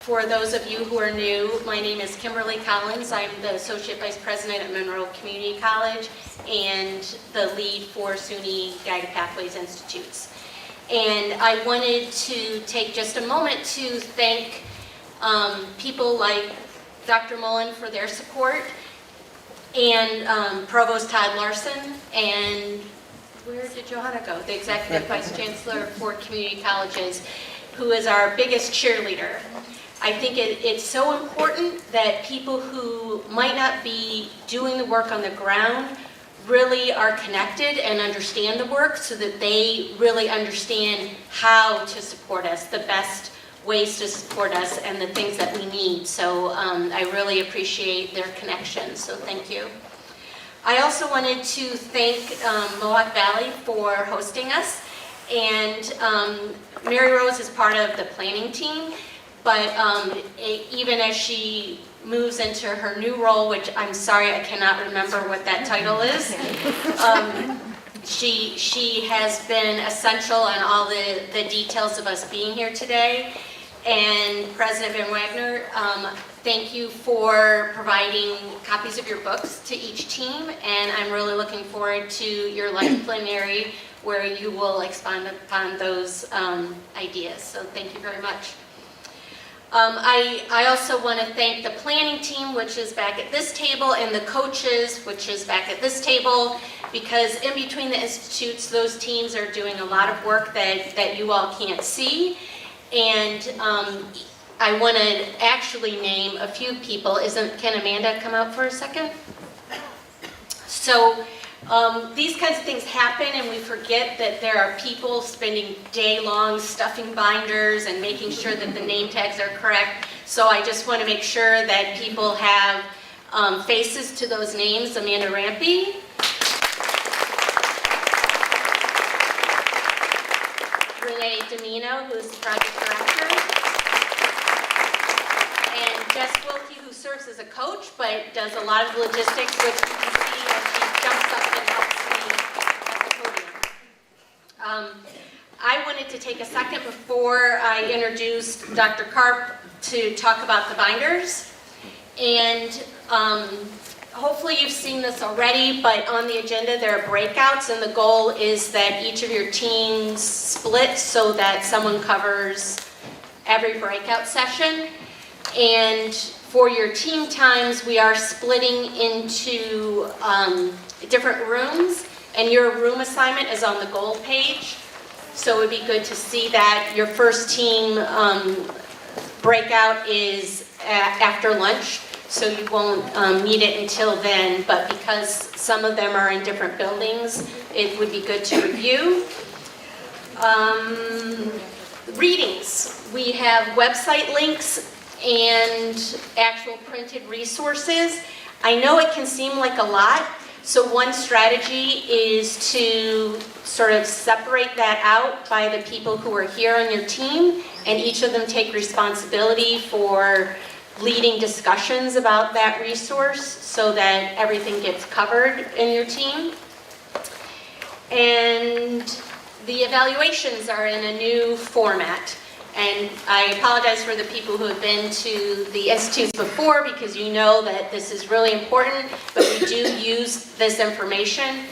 For those of you who are new, my name is Kimberly Collins. I'm the Associate Vice President at Monroe Community College and the lead for SUNY Guided Pathways Institutes. And I wanted to take just a moment to thank people like Dr. Mullen for their support, and Provost Todd Larson, and where did Johanna go? The Executive Vice Chancellor for Community Colleges, who is our biggest cheerleader. I think it's so important that people who might not be doing the work on the ground really are connected and understand the work so that they really understand how to support us, the best ways to support us and the things that we need. So I really appreciate their connection, so thank you. I also wanted to thank Mohawk Valley for hosting us, and Mary Rose is part of the planning team, but even as she moves into her new role, which I'm sorry I cannot remember what that title is, she has been essential in all the details of us being here today. And President Van Wagner, thank you for providing copies of your books to each team, and I'm really looking forward to your life plenary where you will expand upon those ideas. So thank you very much. I also want to thank the planning team, which is back at this table, and the coaches, which is back at this table, because in between the institutes, those teams are doing a lot of work that you all can't see. And I want to actually name a few people. Can Amanda come out for a second? So these kinds of things happen, and we forget that there are people spending day-long stuffing binders and making sure that the name tags are correct. So I just want to make sure that people have faces to those names. Amanda Rampy. Renee Domino, who's the project director. And Jess Wilkie, who serves as a coach, but does a lot of logistics, which you can see as she jumps up and helps me at the podium. I wanted to take a second before I introduced Dr. Karp to talk about the binders. And hopefully you've seen this already, but on the agenda there are breakouts, and the goal is that each of your teams split so that someone covers every breakout session. And for your team times, we are splitting into different rooms, and your room assignment is on the goal page. So it would be good to see that. Your first team breakout is after lunch, so you won't meet it until then, but because some of them are in different buildings, it would be good to review. Readings. We have website links and actual printed resources. I know it can seem like a lot, so one strategy is to sort of separate that out by the people who are here on your team, and each of them take responsibility for leading discussions about that resource so that everything gets covered in your team. And the evaluations are in a new format. And I apologize for the people who have been to the institutes before, because you know that this is really important, but we do use this information.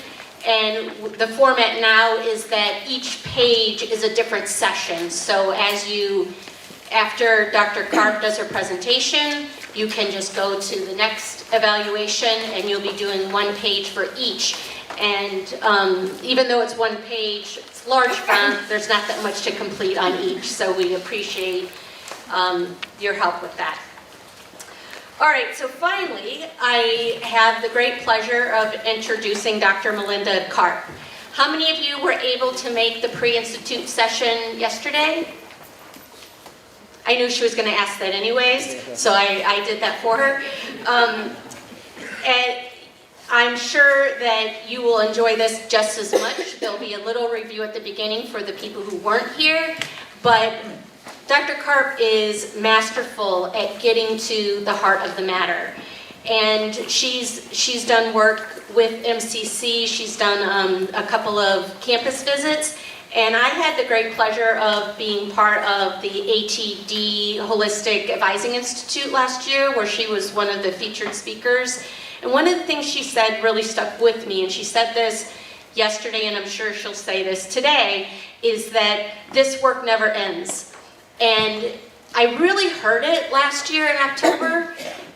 And the format now is that each page is a different session. So after Dr. Karp does her presentation, you can just go to the next evaluation, and you'll be doing one page for each. And even though it's one page, it's large font, there's not that much to complete on each, so we appreciate your help with that. All right, so finally, I have the great pleasure of introducing Dr. Melinda Karp. How many of you were able to make the pre-institute session yesterday? I knew she was going to ask that anyways, so I did that for her. And I'm sure that you will enjoy this just as much. There'll be a little review at the beginning for the people who weren't here, but Dr. Karp is masterful at getting to the heart of the matter. And she's done work with MCC, she's done a couple of campus visits, And I had the great pleasure of being part of the ATD Holistic Advising Institute last year, where she was one of the featured speakers. And one of the things she said really stuck with me, and she said this yesterday, and I'm sure she'll say this today, is that this work never ends. And I really heard it last year in October,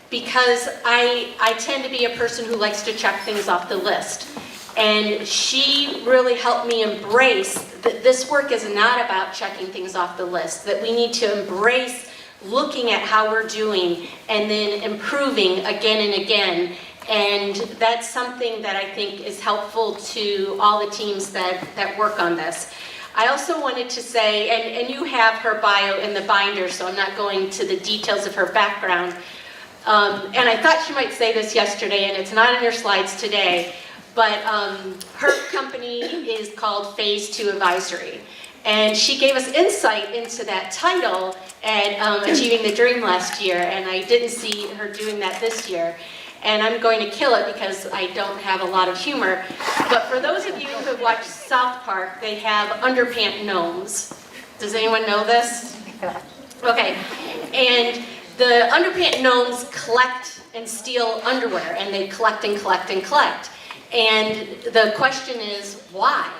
because I tend to be a person who likes to check things off the list. And she really helped me embrace that this work is not about checking things off the list, that we need to embrace looking at how we're doing and then improving again and again. And that's something that I think is helpful to all the teams that work on this. I also wanted to say, and you have her bio in the binder, so I'm not going to the details of her background. And I thought she might say this yesterday, and it's not in your slides today, but her company is called Phase 2 Advisory. And she gave us insight into that title at Achieving the Dream last year, and I didn't see her doing that this year. And I'm going to kill it because I don't have a lot of humor. But for those of you who have watched South Park, they have underpant gnomes. Does anyone know this? Okay. And the underpant gnomes collect and steal underwear, and they collect and collect and collect. And the question is, why?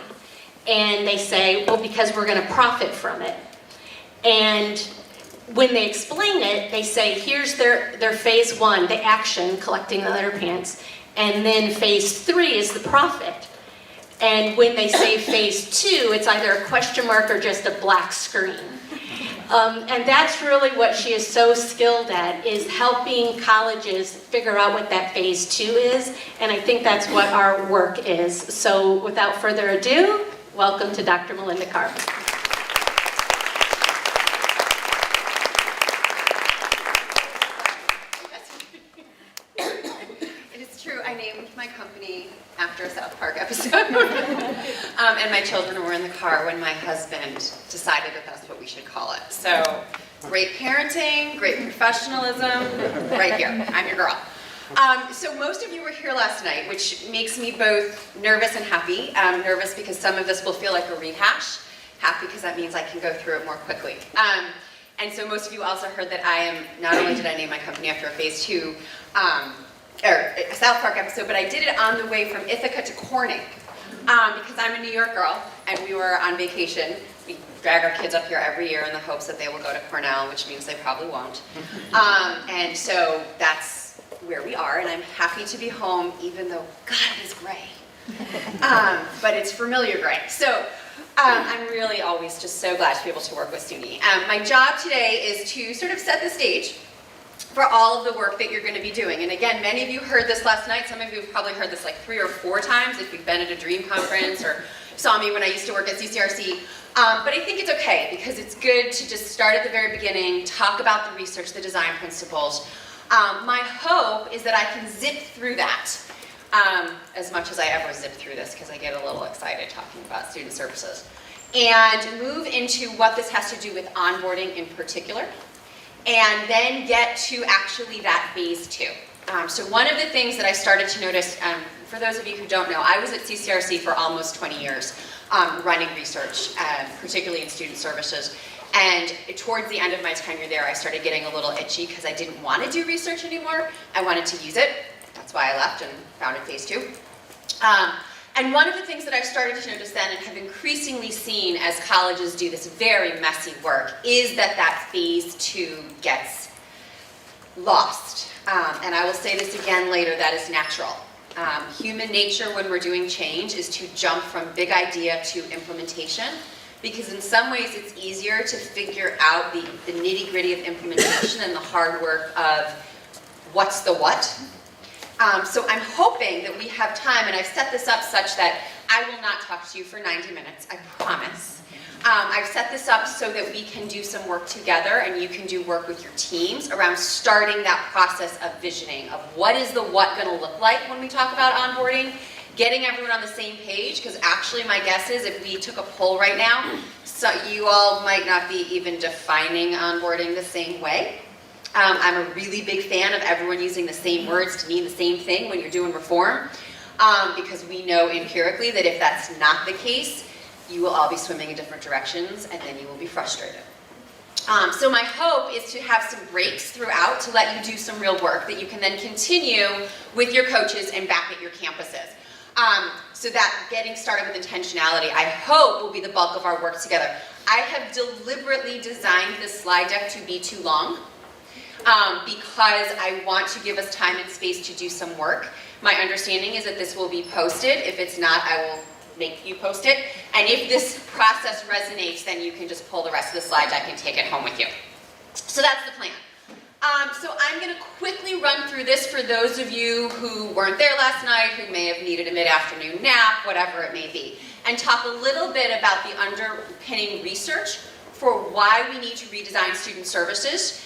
And they say, well, because we're going to profit from it. And when they explain it, they say, here's their phase 1, the action, collecting the underpants, and then phase 3 is the profit. And when they say phase 2, it's either a question mark or just a black screen. And that's really what she is so skilled at, is helping colleges figure out what that phase 2 is, and I think that's what our work is. So without further ado, welcome to Dr. Melinda Carr. It is true, I named my company after a South Park episode. And my children were in the car when my husband decided that that's what we should call it. So, great parenting, great professionalism, right here. I'm your girl. So most of you were here last night, which makes me both nervous and happy. Nervous because some of this will feel like a rehash. Happy because that means I can go through it more quickly. And so most of you also heard that I am, not only did I name my company after a phase 2, or a South Park episode, but I did it on the way from Ithaca to Corning, because I'm a New York girl, and we were on vacation. We drag our kids up here every year in the hopes that they will go to Cornell, which means they probably won't. And so that's where we are, and I'm happy to be home, even though, God, it is gray. But it's familiar gray. So I'm really always just so glad to be able to work with SUNY. My job today is to sort of set the stage for all of the work that you're going to be doing. And again, many of you heard this last night. Some of you have probably heard this like 3 or 4 times if you've been at a dream conference or saw me when I used to work at CCRC. But I think it's okay, because it's good to just start at the very beginning, talk about the research, the design principles. My hope is that I can zip through that as much as I ever zip through this, because I get a little excited talking about student services, and move into what this has to do with onboarding in particular, and then get to actually that phase 2. So one of the things that I started to notice, for those of you who don't know, I was at CCRC for almost 20 years running research, particularly in student services. And towards the end of my tenure there, I started getting a little itchy because I didn't want to do research anymore. I wanted to use it. That's why I left and founded Phase 2. And one of the things that I've started to notice then, and have increasingly seen as colleges do this very messy work, is that Phase 2 gets lost. And I will say this again later, that is natural. Human nature when we're doing change is to jump from big idea to implementation, because in some ways it's easier to figure out the nitty-gritty of implementation and the hard work of what's the what. So I'm hoping that we have time, and I've set this up such that I will not talk to you for 90 minutes, I promise. I've set this up so that we can do some work together, and you can do work with your teams around starting that process of visioning of what is the what going to look like when we talk about onboarding, getting everyone on the same page, because actually my guess is if we took a poll right now, so you all might not be even defining onboarding the same way. I'm a really big fan of everyone using the same words to mean the same thing when you're doing reform, because we know empirically that if that's not the case, you will all be swimming in different directions, and then you will be frustrated. So my hope is to have some breaks throughout to let you do some real work that you can then continue with your coaches and back at your campuses. So that getting started with intentionality, I hope, will be the bulk of our work together. I have deliberately designed this slide deck to be too long because I want to give us time and space to do some work. My understanding is that this will be posted. If it's not, I will make you post it. And if this process resonates, then you can just pull the rest of the slide deck and take it home with you. So that's the plan. So I'm going to quickly run through this for those of you who weren't there last night, who may have needed a mid-afternoon nap, whatever it may be, and talk a little bit about the underpinning research for why we need to redesign student services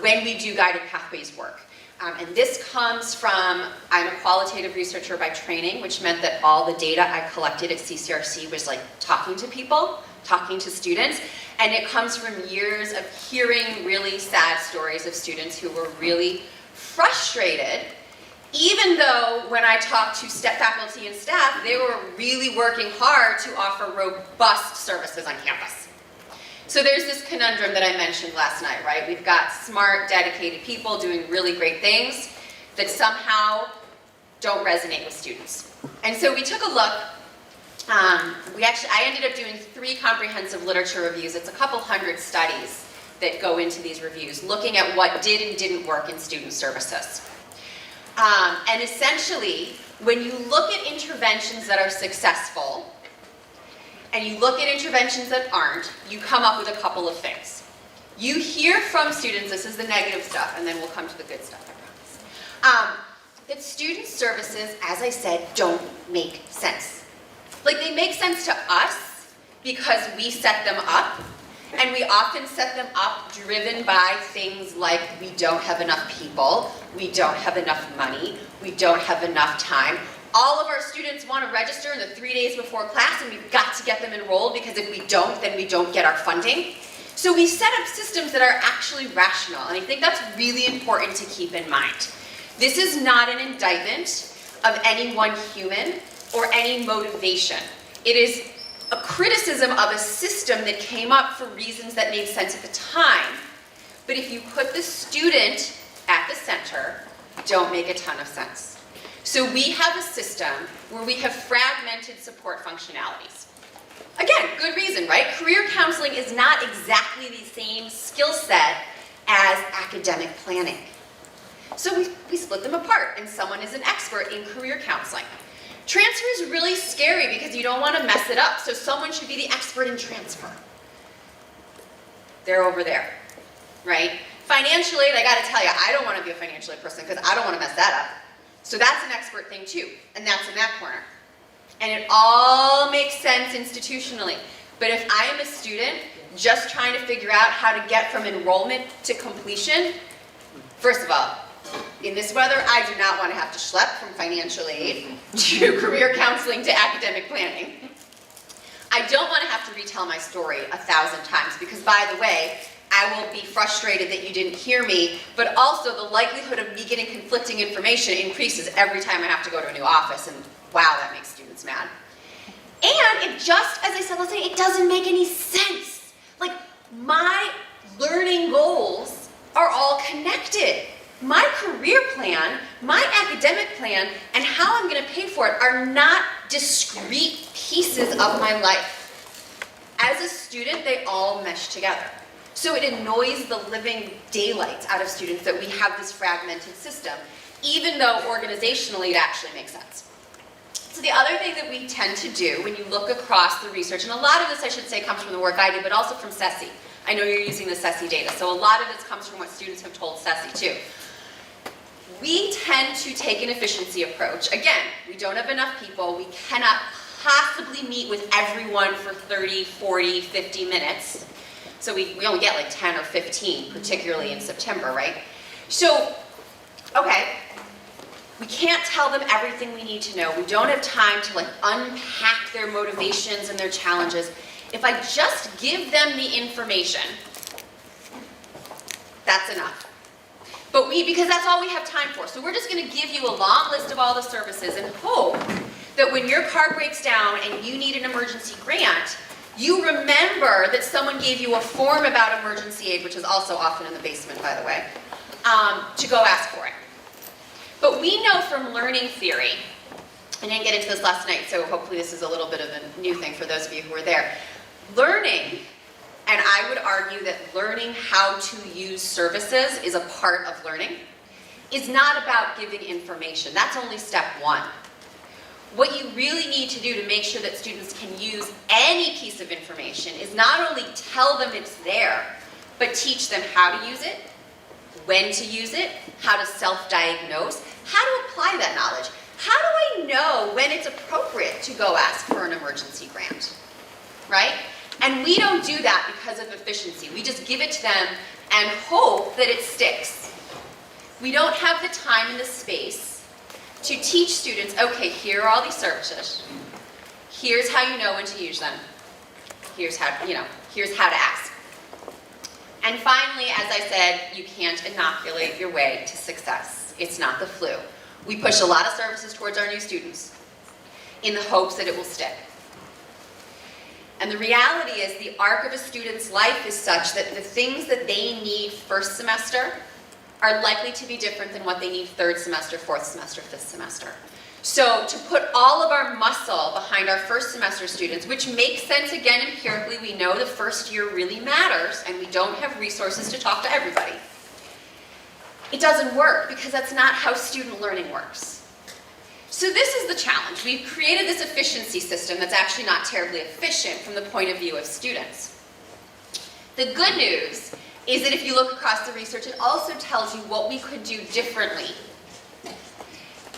when we do guided pathways work. And this comes from, I'm a qualitative researcher by training, which meant that all the data I collected at CCRC was like talking to people, talking to students, and it comes from years of hearing really sad stories of students who were really frustrated, even though when I talked to faculty and staff, they were really working hard to offer robust services on campus. So there's this conundrum that I mentioned last night, right? We've got smart, dedicated people doing really great things that somehow don't resonate with students. And so we took a look. I ended up doing 3 comprehensive literature reviews. It's a couple hundred studies that go into these reviews, looking at what did and didn't work in student services. And essentially, when you look at interventions that are successful, and you look at interventions that aren't, you come up with a couple of things. You hear from students, this is the negative stuff, and then we'll come to the good stuff, I promise. That student services, as I said, don't make sense. Like, they make sense to us because we set them up, and we often set them up driven by things like we don't have enough people, we don't have enough money, we don't have enough time. All of our students want to register in the 3 days before class, and we've got to get them enrolled because if we don't, then we don't get our funding. So we set up systems that are actually rational, and I think that's really important to keep in mind. This is not an indictment of any one human or any motivation. It is a criticism of a system that came up for reasons that made sense at the time. But if you put the student at the center, don't make a ton of sense. So we have a system where we have fragmented support functionalities. Again, good reason, right? Career counseling is not exactly the same skill set as academic planning. So we split them apart, and someone is an expert in career counseling. Transfer is really scary because you don't want to mess it up, so someone should be the expert in transfer. They're over there, right? Financial aid, I gotta tell you, I don't want to be a financial aid person because I don't want to mess that up. So that's an expert thing too, and that's in that corner. And it all makes sense institutionally. But if I am a student just trying to figure out how to get from enrollment to completion, first of all, in this weather, I do not want to have to schlep from financial aid to career counseling to academic planning. I don't want to have to retell my story 1,000 times because, by the way, I will be frustrated that you didn't hear me, but also the likelihood of me getting conflicting information increases every time I have to go to a new office, and wow, that makes students mad. And it just, as I said last night, it doesn't make any sense. Like, my learning goals are all connected. My career plan, my academic plan, and how I'm going to pay for it are not discrete pieces of my life. As a student, they all mesh together. So it annoys the living daylights out of students that we have this fragmented system, even though organizationally it actually makes sense. So the other thing that we tend to do when you look across the research, and a lot of this I should say comes from the work I did, but also from CESI. I know you're using the CESI data, so a lot of this comes from what students have told CESI too. We tend to take an efficiency approach. Again, we don't have enough people, we cannot possibly meet with everyone for 30, 40, 50 minutes. So we only get like 10 or 15, particularly in September, right? So, okay, we can't tell them everything we need to know. We don't have time to like unpack their motivations and their challenges. If I just give them the information, that's enough. But because that's all we have time for. So we're just gonna give you a long list of all the services and hope that when your car breaks down and you need an emergency grant, you remember that someone gave you a form about emergency aid, which is also often in the basement, by the way, to go ask for it. But we know from learning theory, I didn't get into this last night, so hopefully this is a little bit of a new thing for those of you who were there. Learning, and I would argue that learning how to use services is a part of learning, is not about giving information. That's only step one. What you really need to do to make sure that students can use any piece of information is not only tell them it's there, but teach them how to use it, when to use it, how to self-diagnose, how to apply that knowledge. How do I know when it's appropriate to go ask for an emergency grant, right? And we don't do that because of efficiency. We just give it to them and hope that it sticks. We don't have the time and the space to teach students, okay, here are all these services. Here's how you know when to use them. Here's how to ask. And finally, as I said, you can't inoculate your way to success. It's not the flu. We push a lot of services towards our new students in the hopes that it will stick. And the reality is the arc of a student's life is such that the things that they need first semester are likely to be different than what they need third semester, fourth semester, fifth semester. So to put all of our muscle behind our first semester students, which makes sense again empirically, we know the first year really matters and we don't have resources to talk to everybody. It doesn't work because that's not how student learning works. So this is the challenge. We've created this efficiency system that's actually not terribly efficient from the point of view of students. The good news is that if you look across the research, it also tells you what we could do differently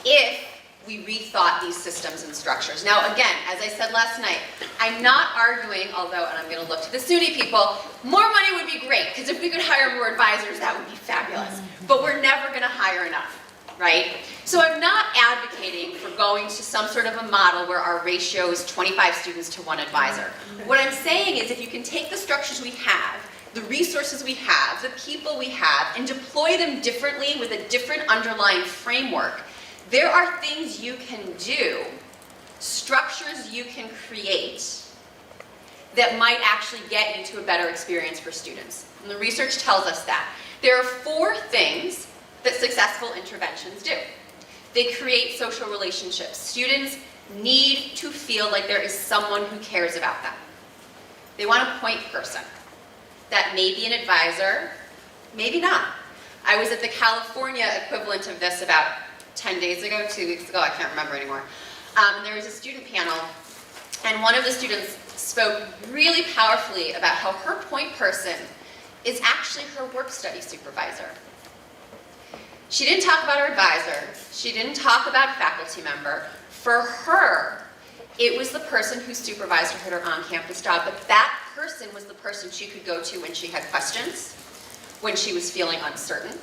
if we rethought these systems and structures. Now again, as I said last night, I'm not arguing, although, and I'm going to look to the SUNY people, more money would be great, because if we could hire more advisors, that would be fabulous. But we're never going to hire enough, right? So I'm not advocating for going to some sort of a model where our ratio is 25 students to 1 advisor. What I'm saying is if you can take the structures we have, the resources we have, the people we have, and deploy them differently with a different underlying framework, there are things you can do, structures you can create that might actually get you to a better experience for students. And the research tells us that. There are 4 things that successful interventions do. They create social relationships. Students need to feel like there is someone who cares about them. They want a point person. That may be an advisor, maybe not. I was at the California equivalent of this about 10 days ago, 2 weeks ago, I can't remember anymore. There was a student panel, and one of the students spoke really powerfully about how her point person is actually her work study supervisor. She didn't talk about her advisor. She didn't talk about a faculty member. For her, it was the person who supervised her at her on-campus job, but that person was the person she could go to when she had questions, when she was feeling uncertain,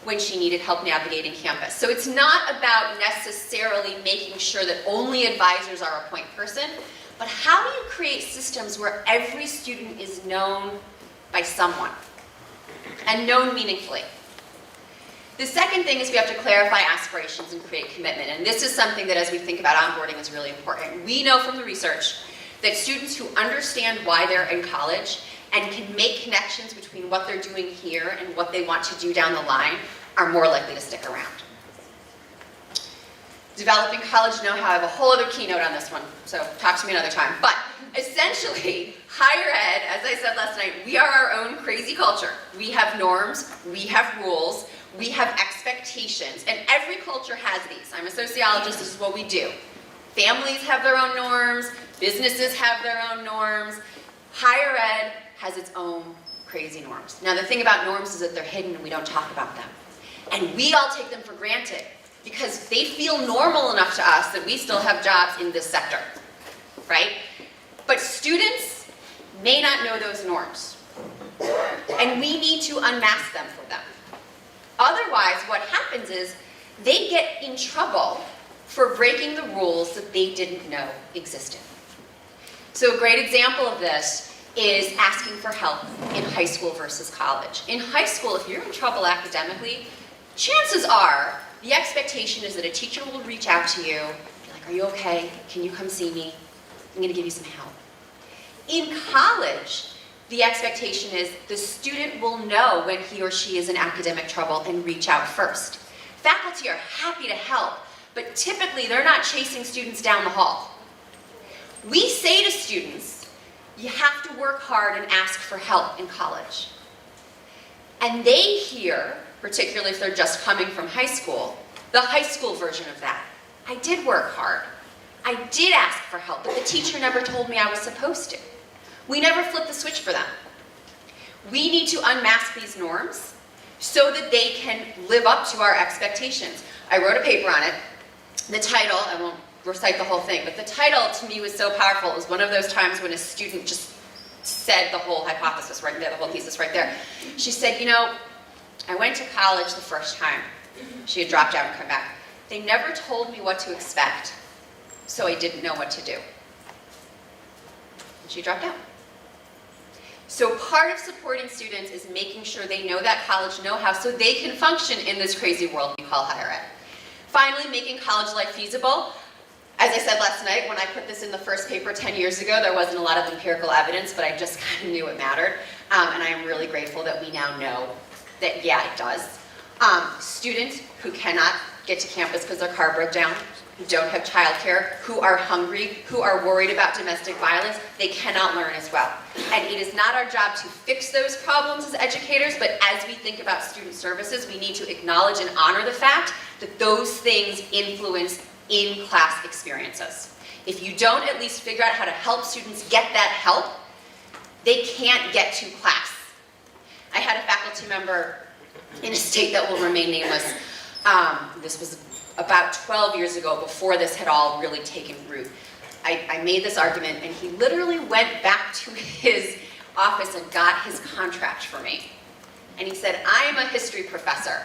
when she needed help navigating campus. So it's not about necessarily making sure that only advisors are a point person, but how do you create systems where every student is known by someone, and known meaningfully? The second thing is we have to clarify aspirations and create commitment, and this is something that as we think about onboarding is really important. We know from the research that students who understand why they're in college and can make connections between what they're doing here and what they want to do down the line are more likely to stick around. Developing college know-how, I have a whole other keynote on this one, so talk to me another time. But essentially, higher ed, as I said last night, we are our own crazy culture. We have norms, we have rules, we have expectations, and every culture has these. I'm a sociologist, this is what we do. Families have their own norms, businesses have their own norms. Higher ed has its own crazy norms. Now the thing about norms is that they're hidden and we don't talk about them. And we all take them for granted because they feel normal enough to us that we still have jobs in this sector, right? But students may not know those norms. And we need to unmask them for them. Otherwise, what happens is they get in trouble for breaking the rules that they didn't know existed. So a great example of this is asking for help in high school versus college. In high school, if you're in trouble academically, chances are the expectation is that a teacher will reach out to you, be like, Are you okay? Can you come see me? I'm going to give you some help. In college, the expectation is the student will know when he or she is in academic trouble and reach out first. Faculty are happy to help, but typically they're not chasing students down the hall. We say to students, you have to work hard and ask for help in college. And they hear, particularly if they're just coming from high school, the high school version of that. I did work hard. I did ask for help, but the teacher never told me I was supposed to. We never flipped the switch for them. We need to unmask these norms so that they can live up to our expectations. I wrote a paper on it. The title, I won't recite the whole thing, but the title to me was so powerful. It was one of those times when a student just said the whole hypothesis right there, the whole thesis right there. She said, you know, I went to college the first time. She had dropped out and come back. They never told me what to expect, so I didn't know what to do. And she dropped out. So part of supporting students is making sure they know that college know-how so they can function in this crazy world we call higher ed. Finally, making college life feasible. As I said last night, when I put this in the first paper 10 years ago, there wasn't a lot of empirical evidence, but I just kind of knew it mattered. And I am really grateful that we now know that, yeah, it does. Students who cannot get to campus because their car broke down, who don't have childcare, who are hungry, who are worried about domestic violence, they cannot learn as well. And it is not our job to fix those problems as educators, but as we think about student services, we need to acknowledge and honor the fact that those things influence in-class experiences. If you don't at least figure out how to help students get that help, they can't get to class. I had a faculty member in a state that will remain nameless. This was about 12 years ago, before this had all really taken root. I made this argument, and he literally went back to his office and got his contract for me. And he said, I am a history professor.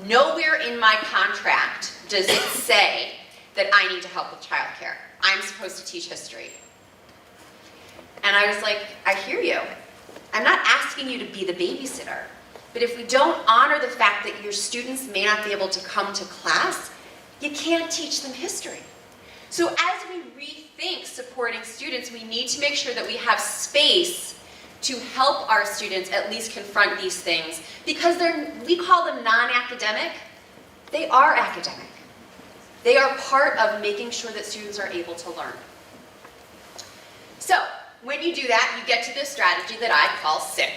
Nowhere in my contract does it say that I need to help with childcare. I'm supposed to teach history. And I was like, I hear you. I'm not asking you to be the babysitter. But if we don't honor the fact that your students may not be able to come to class, you can't teach them history. So as we rethink supporting students, we need to make sure that we have space to help our students at least confront these things, because we call them non-academic. They are academic. They are part of making sure that students are able to learn. So when you do that, you get to this strategy that I call SIP,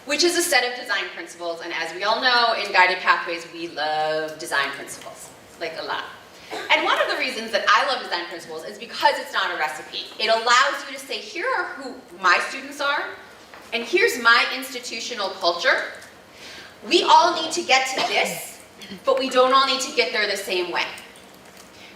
which is a set of design principles. And as we all know, in Guided Pathways, we love design principles, like a lot. And one of the reasons that I love design principles is because it's not a recipe. It allows you to say, here are who my students are, and here's my institutional culture. We all need to get to this, but we don't all need to get there the same way.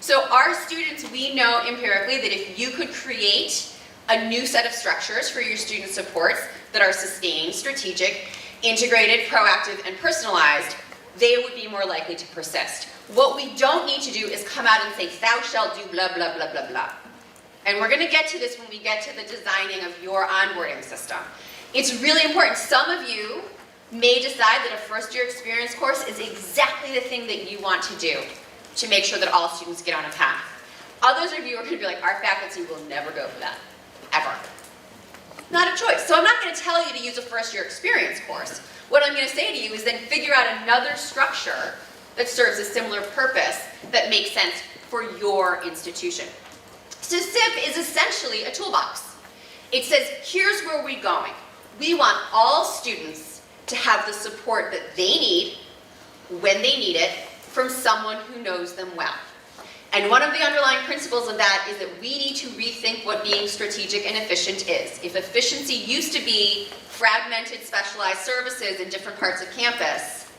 So our students, we know empirically that if you could create a new set of structures for your student supports that are sustained, strategic, integrated, proactive, and personalized, they would be more likely to persist. What we don't need to do is come out and say, thou shalt do blah, blah, blah, blah, blah. And we're going to get to this when we get to the designing of your onboarding system. It's really important. Some of you may decide that a first-year experience course is exactly the thing that you want to do to make sure that all students get on a path. Others of you are going to be like, our faculty will never go for that, ever. Not a choice. So I'm not going to tell you to use a first-year experience course. What I'm going to say to you is then figure out another structure that serves a similar purpose that makes sense for your institution. So SIP is essentially a toolbox. It says, here's where we're going. We want all students to have the support that they need when they need it from someone who knows them well. And one of the underlying principles of that is that we need to rethink what being strategic and efficient is. If efficiency used to be fragmented, specialized services in different parts of campus,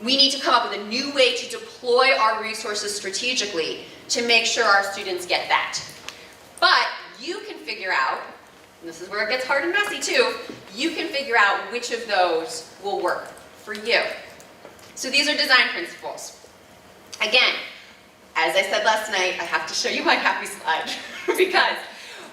we need to come up with a new way to deploy our resources strategically to make sure our students get that. But you can figure out, and this is where it gets hard and messy too, you can figure out which of those will work for you. So these are design principles. Again, as I said last night, I have to show you my happy slide because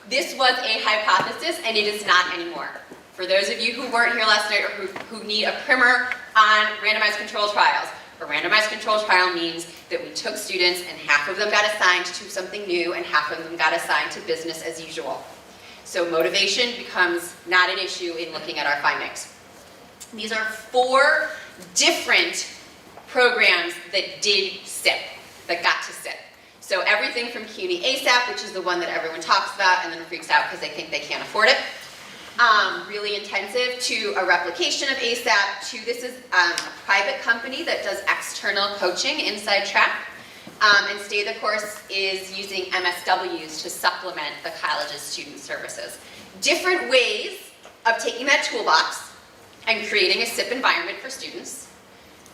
this was a hypothesis and it is not anymore. For those of you who weren't here last night or who need a primer on randomized control trials, A randomized control trial means that we took students and half of them got assigned to something new and half of them got assigned to business as usual. So motivation becomes not an issue in looking at our findings. These are 4 different programs that did SIP, that got to SIP. So everything from CUNY ASAP, which is the one that everyone talks about and then freaks out because they think they can't afford it, really intensive, to a replication of ASAP, to this is a private company that does external coaching inside track, and Stay the Course is using MSWs to supplement the college's student services. Different ways of taking that toolbox and creating a SIP environment for students,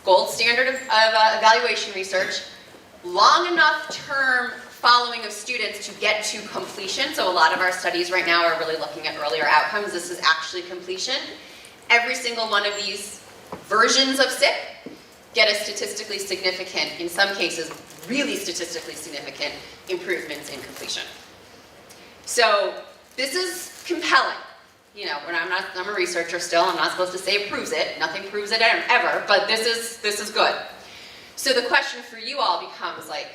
gold standard of evaluation research, long enough term following of students to get to completion. So a lot of our studies right now are really looking at earlier outcomes. This is actually completion. Every single one of these versions of SIP get a statistically significant, in some cases, really statistically significant improvements in completion. So this is compelling. You know, I'm a researcher still, I'm not supposed to say it proves it. Nothing proves it ever, but this is good. So the question for you all becomes like,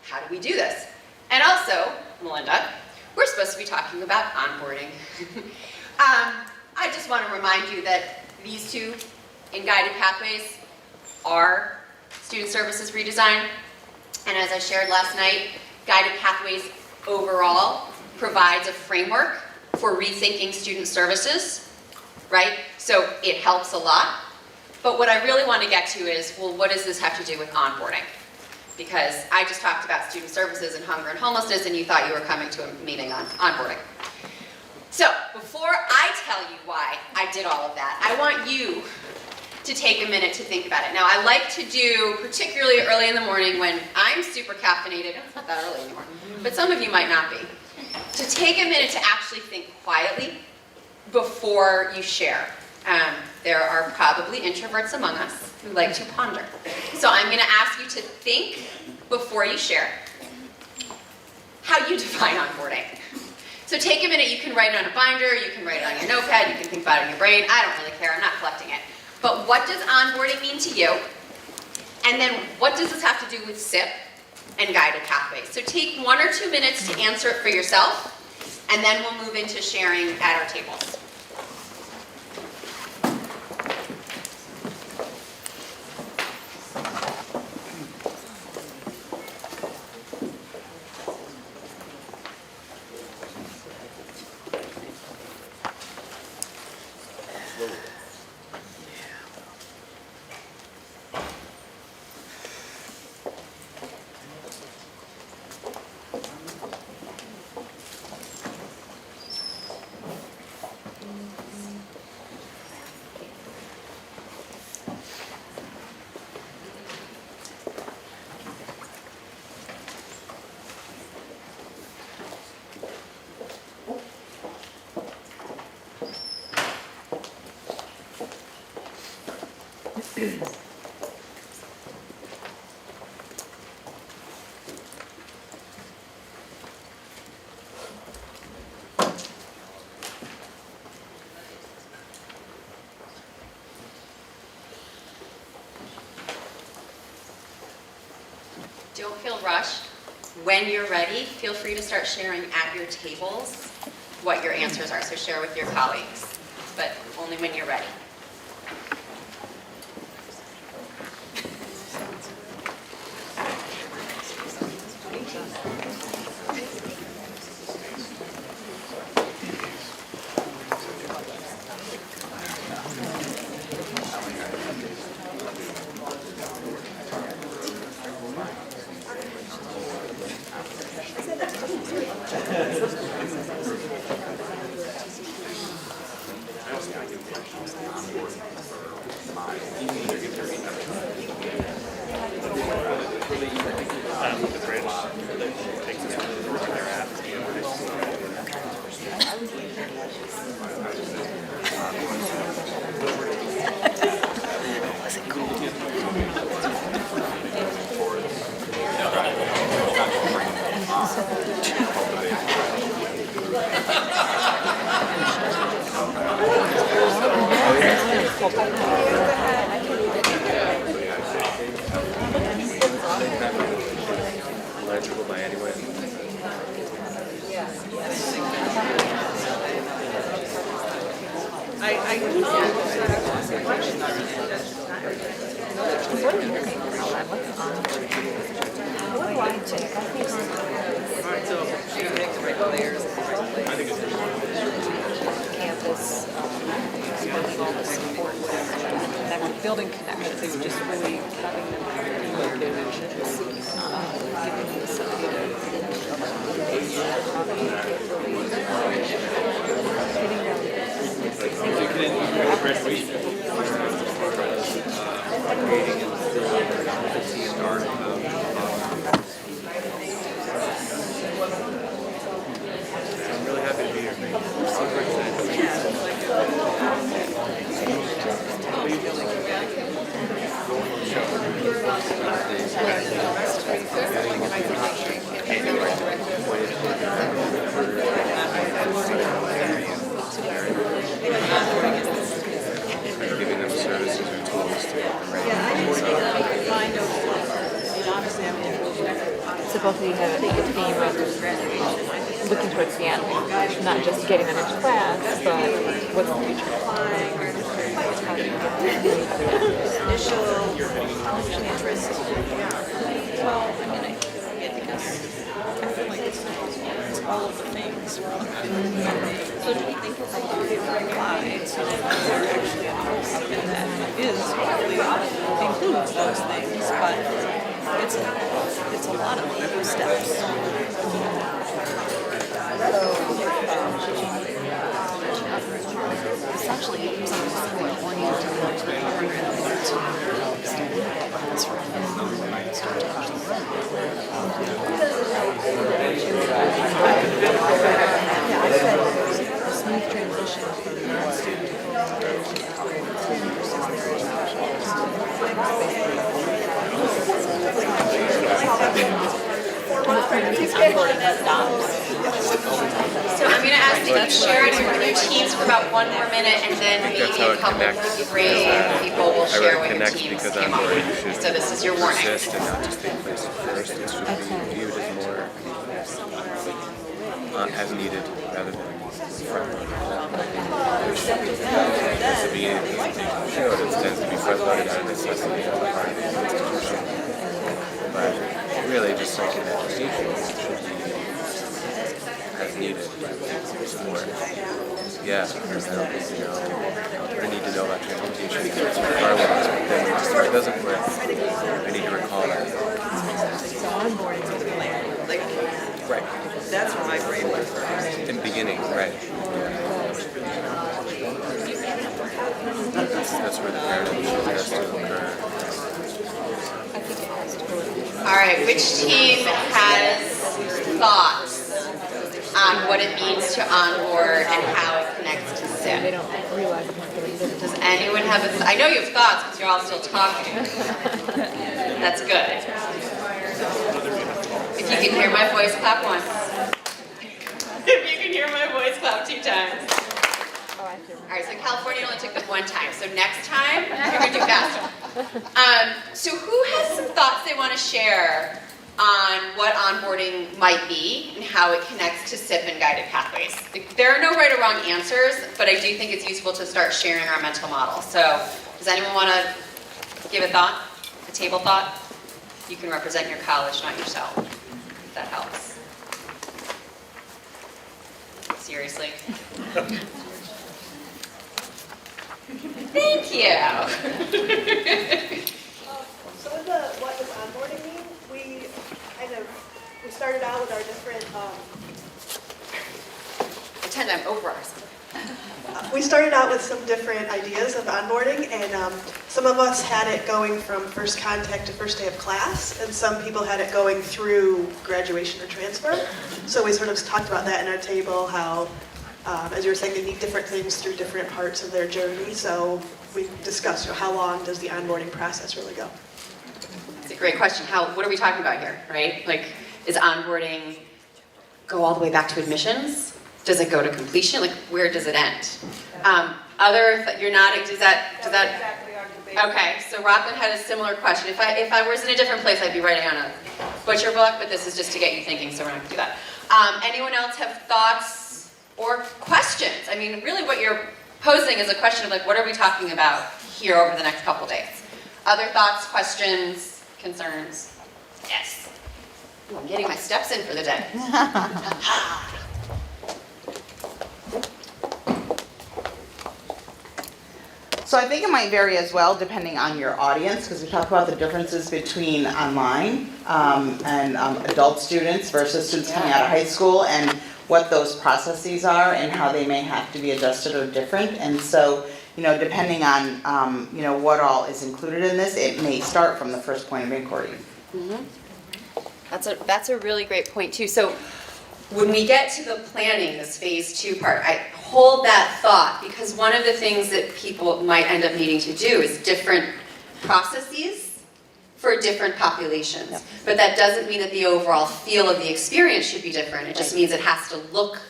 how do we do this? And also, Melinda, we're supposed to be talking about onboarding. I just want to remind you that these 2 in Guided Pathways are student services redesign. And as I shared last night, Guided Pathways overall provides a framework for rethinking student services, right? So it helps a lot. But what I really want to get to is, well, what does this have to do with onboarding? Because I just talked about student services and hunger and homelessness, and you thought you were coming to a meeting on onboarding. So before I tell you why I did all of that, I want you to take a minute to think about it. Now, I like to do, particularly early in the morning when I'm super caffeinated, it's not that early anymore, but some of you might not be, to take a minute to actually think quietly before you share. There are probably introverts among us who like to ponder. So I'm going to ask you to think before you share how you define onboarding. So take a minute, you can write it on a binder, you can write it on your notepad, you can think about it in your brain, I don't really care, I'm not collecting it. But what does onboarding mean to you? And then what does this have to do with SIP and Guided Pathways? So take 1 or 2 minutes to answer it for yourself, and then we'll move into sharing at our tables. Don't feel rushed. When you're ready, feel free to start sharing at your tables what your answers are. So share with your colleagues, but only when you're ready. Campus, building all the support, building connections, just really having them make connections, giving them something I'm really happy to be here. I'm super excited. Giving them services or tools to So both of you have a theme of looking towards the end, not just getting them into class, but what's the future? How do you get Initial interest. Well, I mean, I feel like it's all of the things. So do we think it's applied so that there actually something that is hopefully includes those things, but it's a lot of little steps. essentially some support oriented towards the program a smooth transition from one student onboarding stops. So I'm going to ask that you share it with your teams for about 1 more minute, and then maybe That's how a it couple connects. of brave people will share what your Connects teams because came up onboarding with. should So this is your warning. persist and not just take place first. It should be viewed as more as needed rather than front-loaded. As the beginning of the presentation showed, it tends to be front-loaded out of necessity on the part of the institution. But really, just like in education, it should be as needed support. Yeah, I need to know about transportation because my car works, but then when it doesn't work, I need to recall that. So onboarding is Like, Right. that's where my brain went first. In the beginning, right. That's where the paradigm shift has to occur. All right, which team has thoughts on what it means to onboard and how it connects to they SIP? don't realize it. Does anyone have I know you have thoughts because you're all still talking. That's good. If you can hear my voice, clap once. If you can hear my voice, clap 2 times. Oh, I see. All right, so California only took this 1 time, so next time you're gonna do faster. So who has some thoughts they want to share on what onboarding might be and how it connects to SIP and guided pathways? There are no right or wrong answers, but I do think it's useful to start sharing our mental model. So does anyone want to give a thought, a table thought? You can represent your college, not yourself, if that helps. Seriously? Thank you. So what does onboarding mean? We started out with our different, Pretend I'm over ours. we started out with some different ideas of onboarding, and some of us had it going from first contact to first day of class, and some people had it going through graduation or transfer. So we sort of talked about that in our table, how, as you were saying, they need different things through different parts of their journey. So we discussed, how long does the onboarding process really go? It's a great question. What are we talking about here, right? Like, is onboarding go all the way back to admissions? Does it go to completion? Like, where does it end? You're not, does that? Okay, so Rockland had a similar question. If I was in a different place, I'd be writing on a butcher book, but this is just to get you thinking, so we're not gonna do that. Anyone else have thoughts or questions? I mean, really what you're posing is a question of like, what are we talking about here over the next couple days. Other thoughts, questions, concerns? Yes. Ooh, I'm getting my steps in for the day. So I think it might vary as well depending on your audience, because we talk about the differences between online and adult students versus students coming out of high school, and what those processes are and how they may have to be adjusted or different. And so, depending on, what all is included in this, it may start from the first point of inquiry. Mm-hmm. That's a really great point too. So when we get to the planning, this phase 2 part, I hold that thought, because one of the things that people might end up needing to do is different processes for different populations. Yep. But that doesn't mean that the overall feel of the experience should be different. It just means it has to look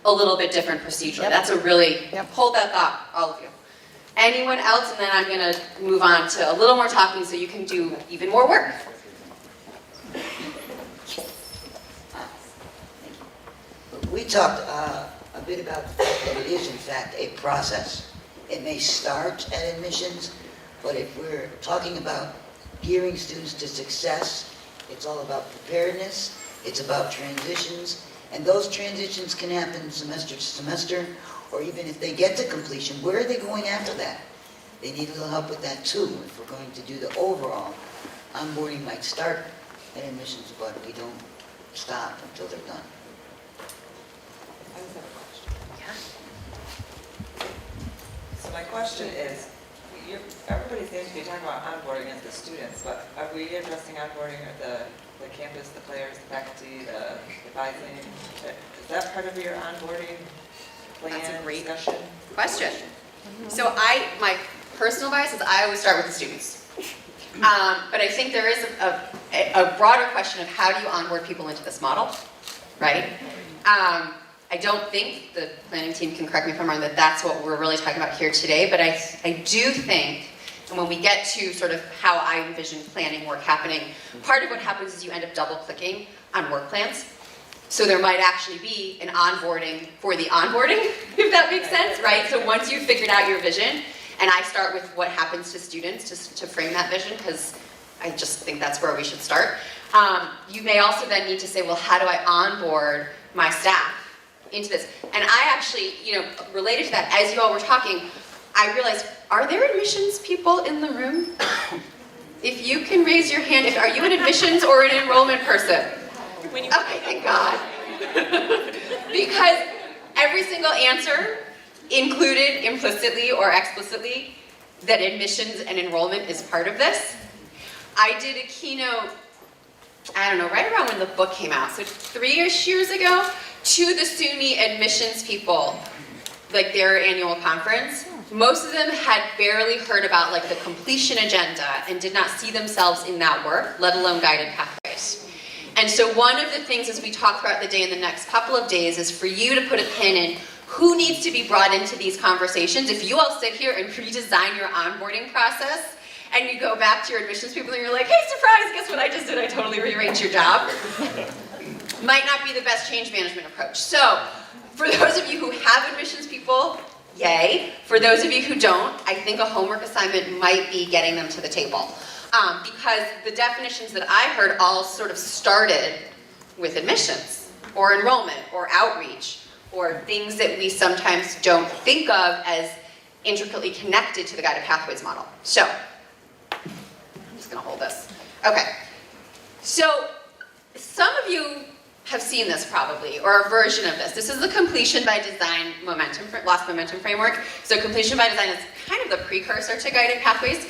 a little bit different procedurally. Yep. That's a really, hold that thought, all of you. Anyone else? And then I'm going to move on to a little more talking so you can do even more work. We talked a bit about the fact that it is in fact a process. It may start at admissions, but if we're talking about gearing students to success, it's all about preparedness, it's about transitions, and those transitions can happen semester to semester, or even if they get to completion, where are they going after that? They need a little help with that too. If we're going to do the overall, onboarding might start at admissions, but we don't stop until they're done. So my question is, everybody seems to be talking about onboarding as the students, but are we addressing onboarding at the campus, the players, the faculty, the advising? Is that part of your onboarding plan? That's a great discussion? question. So my personal bias is I always start with the students. But I think there is a broader question of how do you onboard people into this model, right? I don't think the planning team can correct me if I'm wrong that that's what we're really talking about here today, but I do think, and when we get to sort of how I envision planning work happening, part of what happens is you end up double clicking on work plans. So there might actually be an onboarding for the onboarding, if that makes sense, right? So once you've figured out your vision, and I start with what happens to students to frame that vision, because I just think that's where we should start. You may also then need to say, well, how do I onboard my staff into this? And I actually, related to that, as you all were talking, I realized, are there admissions people in the room? If you can raise your hand, are you an admissions or an enrollment person? Okay, thank God. Because every single answer included implicitly or explicitly that admissions and enrollment is part of this. I did a keynote, I don't know, right around when the book came out, so 3-ish years ago, to the SUNY admissions people, like their annual conference. Most of them had barely heard about like the completion agenda and did not see themselves in that work, let alone guided pathways. And so one of the things as we talk throughout the day in the next couple of days is for you to put a pin in who needs to be brought into these conversations. If you all sit here and redesign your onboarding process, and you go back to your admissions people and you're like, hey, surprise, guess what I just did? I totally rearranged your job. Might not be the best change management approach. So for those of you who have admissions people, yay. For those of you who don't, I think a homework assignment might be getting them to the table. Because the definitions that I heard all sort of started with admissions or enrollment or outreach or things that we sometimes don't think of as intricately connected to the guided pathways model. So I'm just going to hold this. Okay. So some of you have seen this probably, or a version of this. This is the completion by design lost momentum framework. So completion by design is kind of the precursor to guided pathways.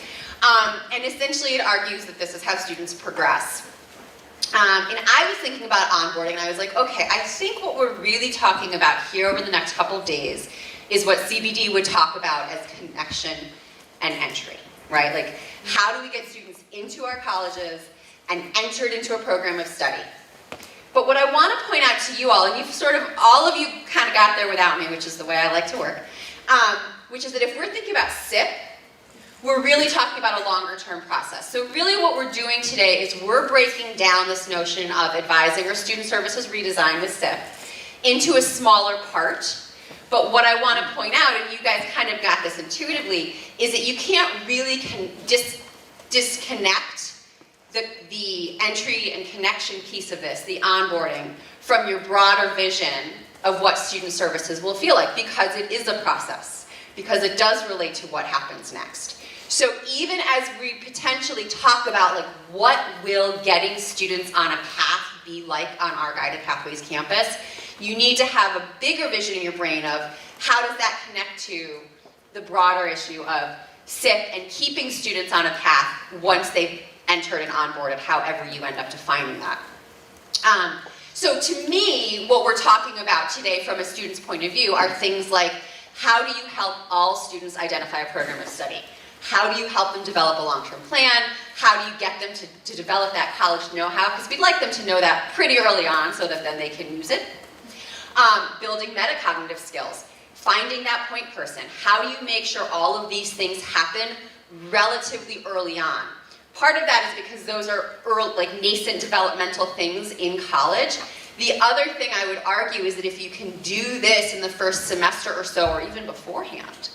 And essentially it argues that this is how students progress. And I was thinking about onboarding, and I was like, okay, I think what we're really talking about here over the next couple of days is what CBD would talk about as connection and entry, right? Like, how do we get students into our colleges and entered into a program of study? But what I want to point out to you all, and you've sort of, all of you kind of got there without me, which is the way I like to work, which is that if we're thinking about SIP, we're really talking about a longer term process. So really what we're doing today is we're breaking down this notion of advising or student services redesign with SIP into a smaller part But what I want to point out, and you guys kind of got this intuitively, is that you can't really disconnect the entry and connection piece of this, the onboarding, from your broader vision of what student services will feel like, because it is a process, because it does relate to what happens next. So even as we potentially talk about like what will getting students on a path be like on our Guided Pathways campus, you need to have a bigger vision in your brain of how does that connect to the broader issue of SIP and keeping students on a path once they've entered and onboarded, however you end up defining that. So to me, what we're talking about today from a student's point of view are things like, how do you help all students identify a program of study? How do you help them develop a long-term plan? How do you get them to develop that college know-how? Because we'd like them to know that pretty early on so that then they can use it. Building metacognitive skills, finding that point person. How do you make sure all of these things happen relatively early on? Part of that is because those are early, like nascent developmental things in college. The other thing I would argue is that if you can do this in the first semester or so, or even beforehand,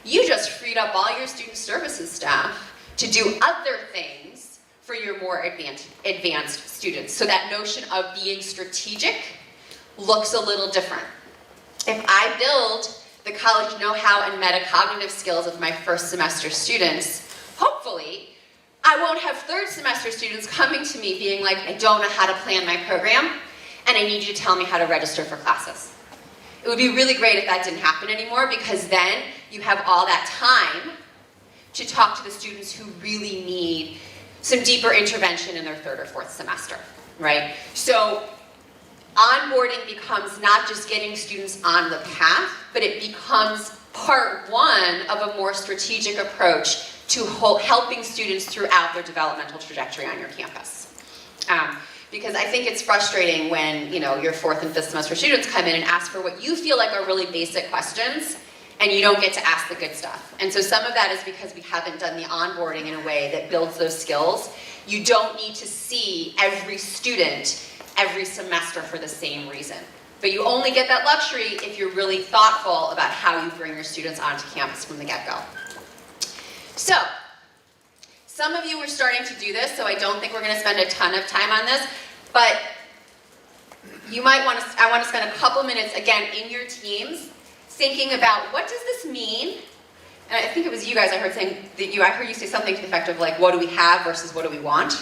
you just freed up all your student services staff to do other things for your more advanced students. So that notion of being strategic looks a little different. If I build the college know-how and metacognitive skills of my first semester students, hopefully I won't have third semester students coming to me being like, I don't know how to plan my program, and I need you to tell me how to register for classes. It would be really great if that didn't happen anymore, because then you have all that time to talk to the students who really need some deeper intervention in their third or fourth semester, right? So onboarding becomes not just getting students on the path, but it becomes part one of a more strategic approach to helping students throughout their developmental trajectory on your campus. Because I think it's frustrating when your fourth and fifth semester students come in and ask for what you feel like are really basic questions, and you don't get to ask the good stuff. And so some of that is because we haven't done the onboarding in a way that builds those skills. You don't need to see every student every semester for the same reason. But you only get that luxury if you're really thoughtful about how you bring your students onto campus from the get-go. So, some of you are starting to do this, so I don't think we're going to spend a ton of time on this, but you might want to, I want to spend a couple minutes, again, in your teams, thinking about what does this mean? And I think it was you guys I heard saying, I heard you say something to the effect of like, what do we have versus what do we want?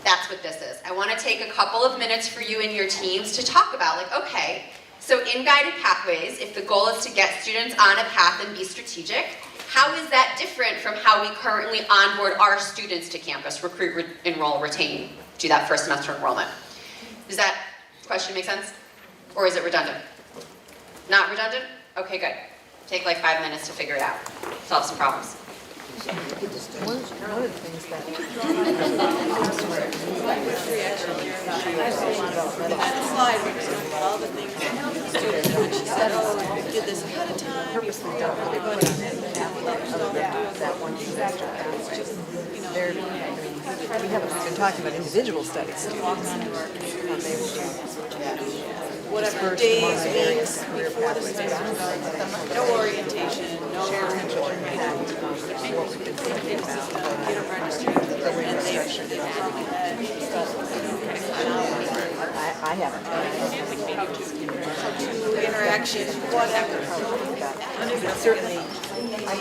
That's what this is. I want to take a couple of minutes for you and your teams to talk about like, okay, so in Guided Pathways, if the goal is to get students on a path and be strategic, how is that different from how we currently onboard our students to campus, recruit, enroll, retain, do that first semester enrollment? Does that question make sense? Or is it redundant? Not redundant? Okay, good. Take like 5 minutes to figure it out. Solve some problems. One of the things that That slide represented all the things that students, when she said, oh, we did this ahead of time, purposely don't everybody, that one semester. it's just, We haven't been talking about individual study students. whatever days, weeks before the semester starts, no orientation, no What we've been thinking about. get them registered, and they should get from that. I haven't. Interaction, whatever. Certainly, I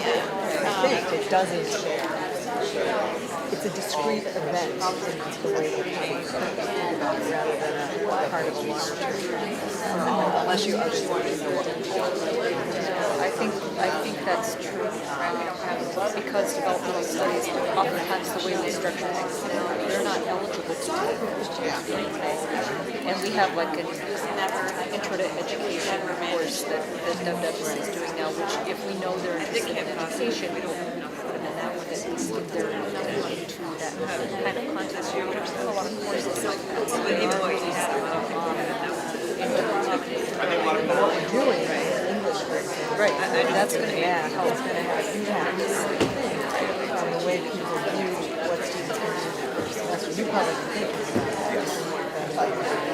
think it doesn't. It's a discrete event, and it's the way that people think about it rather than a part of a large. Unless you actually want to know what it is. I think that's true. Because developmental studies, oftentimes the way we structure things, they're not eligible to do it. And we have like an intro to education course that WWS is doing now, which if we know they're interested in education, we don't put them in that one, at least if they're into that kind of content. So there's a lot of courses like that. So they are really what we're doing is English, for example. Right. That's going to add how it's going to have impact on the way people view what students are doing that first semester. You probably think about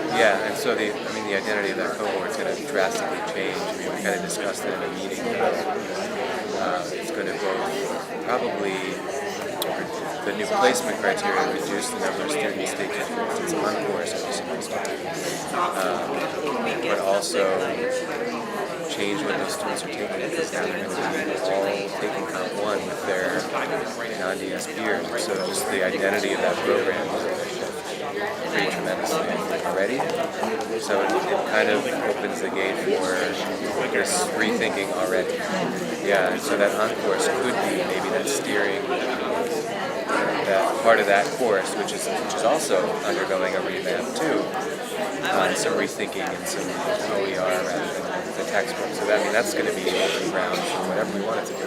that. Yeah, and so the identity of that cohort is going to drastically change. I mean, we kind of discussed it in a meeting. It's going to both probably, the new placement criteria reduce the number of students they can, for instance, on course every semester, but also change what those students are taking. Because now they're going to be all taking comp 1 with their non-DS peers. So just the identity of that program is going to shift pretty tremendously already. So it kind of opens the gate for this rethinking already. Yeah, and so that on-course could be maybe that steering, that part of that course, which is also undergoing a revamp too, some rethinking and some OER rather than the textbook. So that, that's going to be open ground for whatever we want it to be.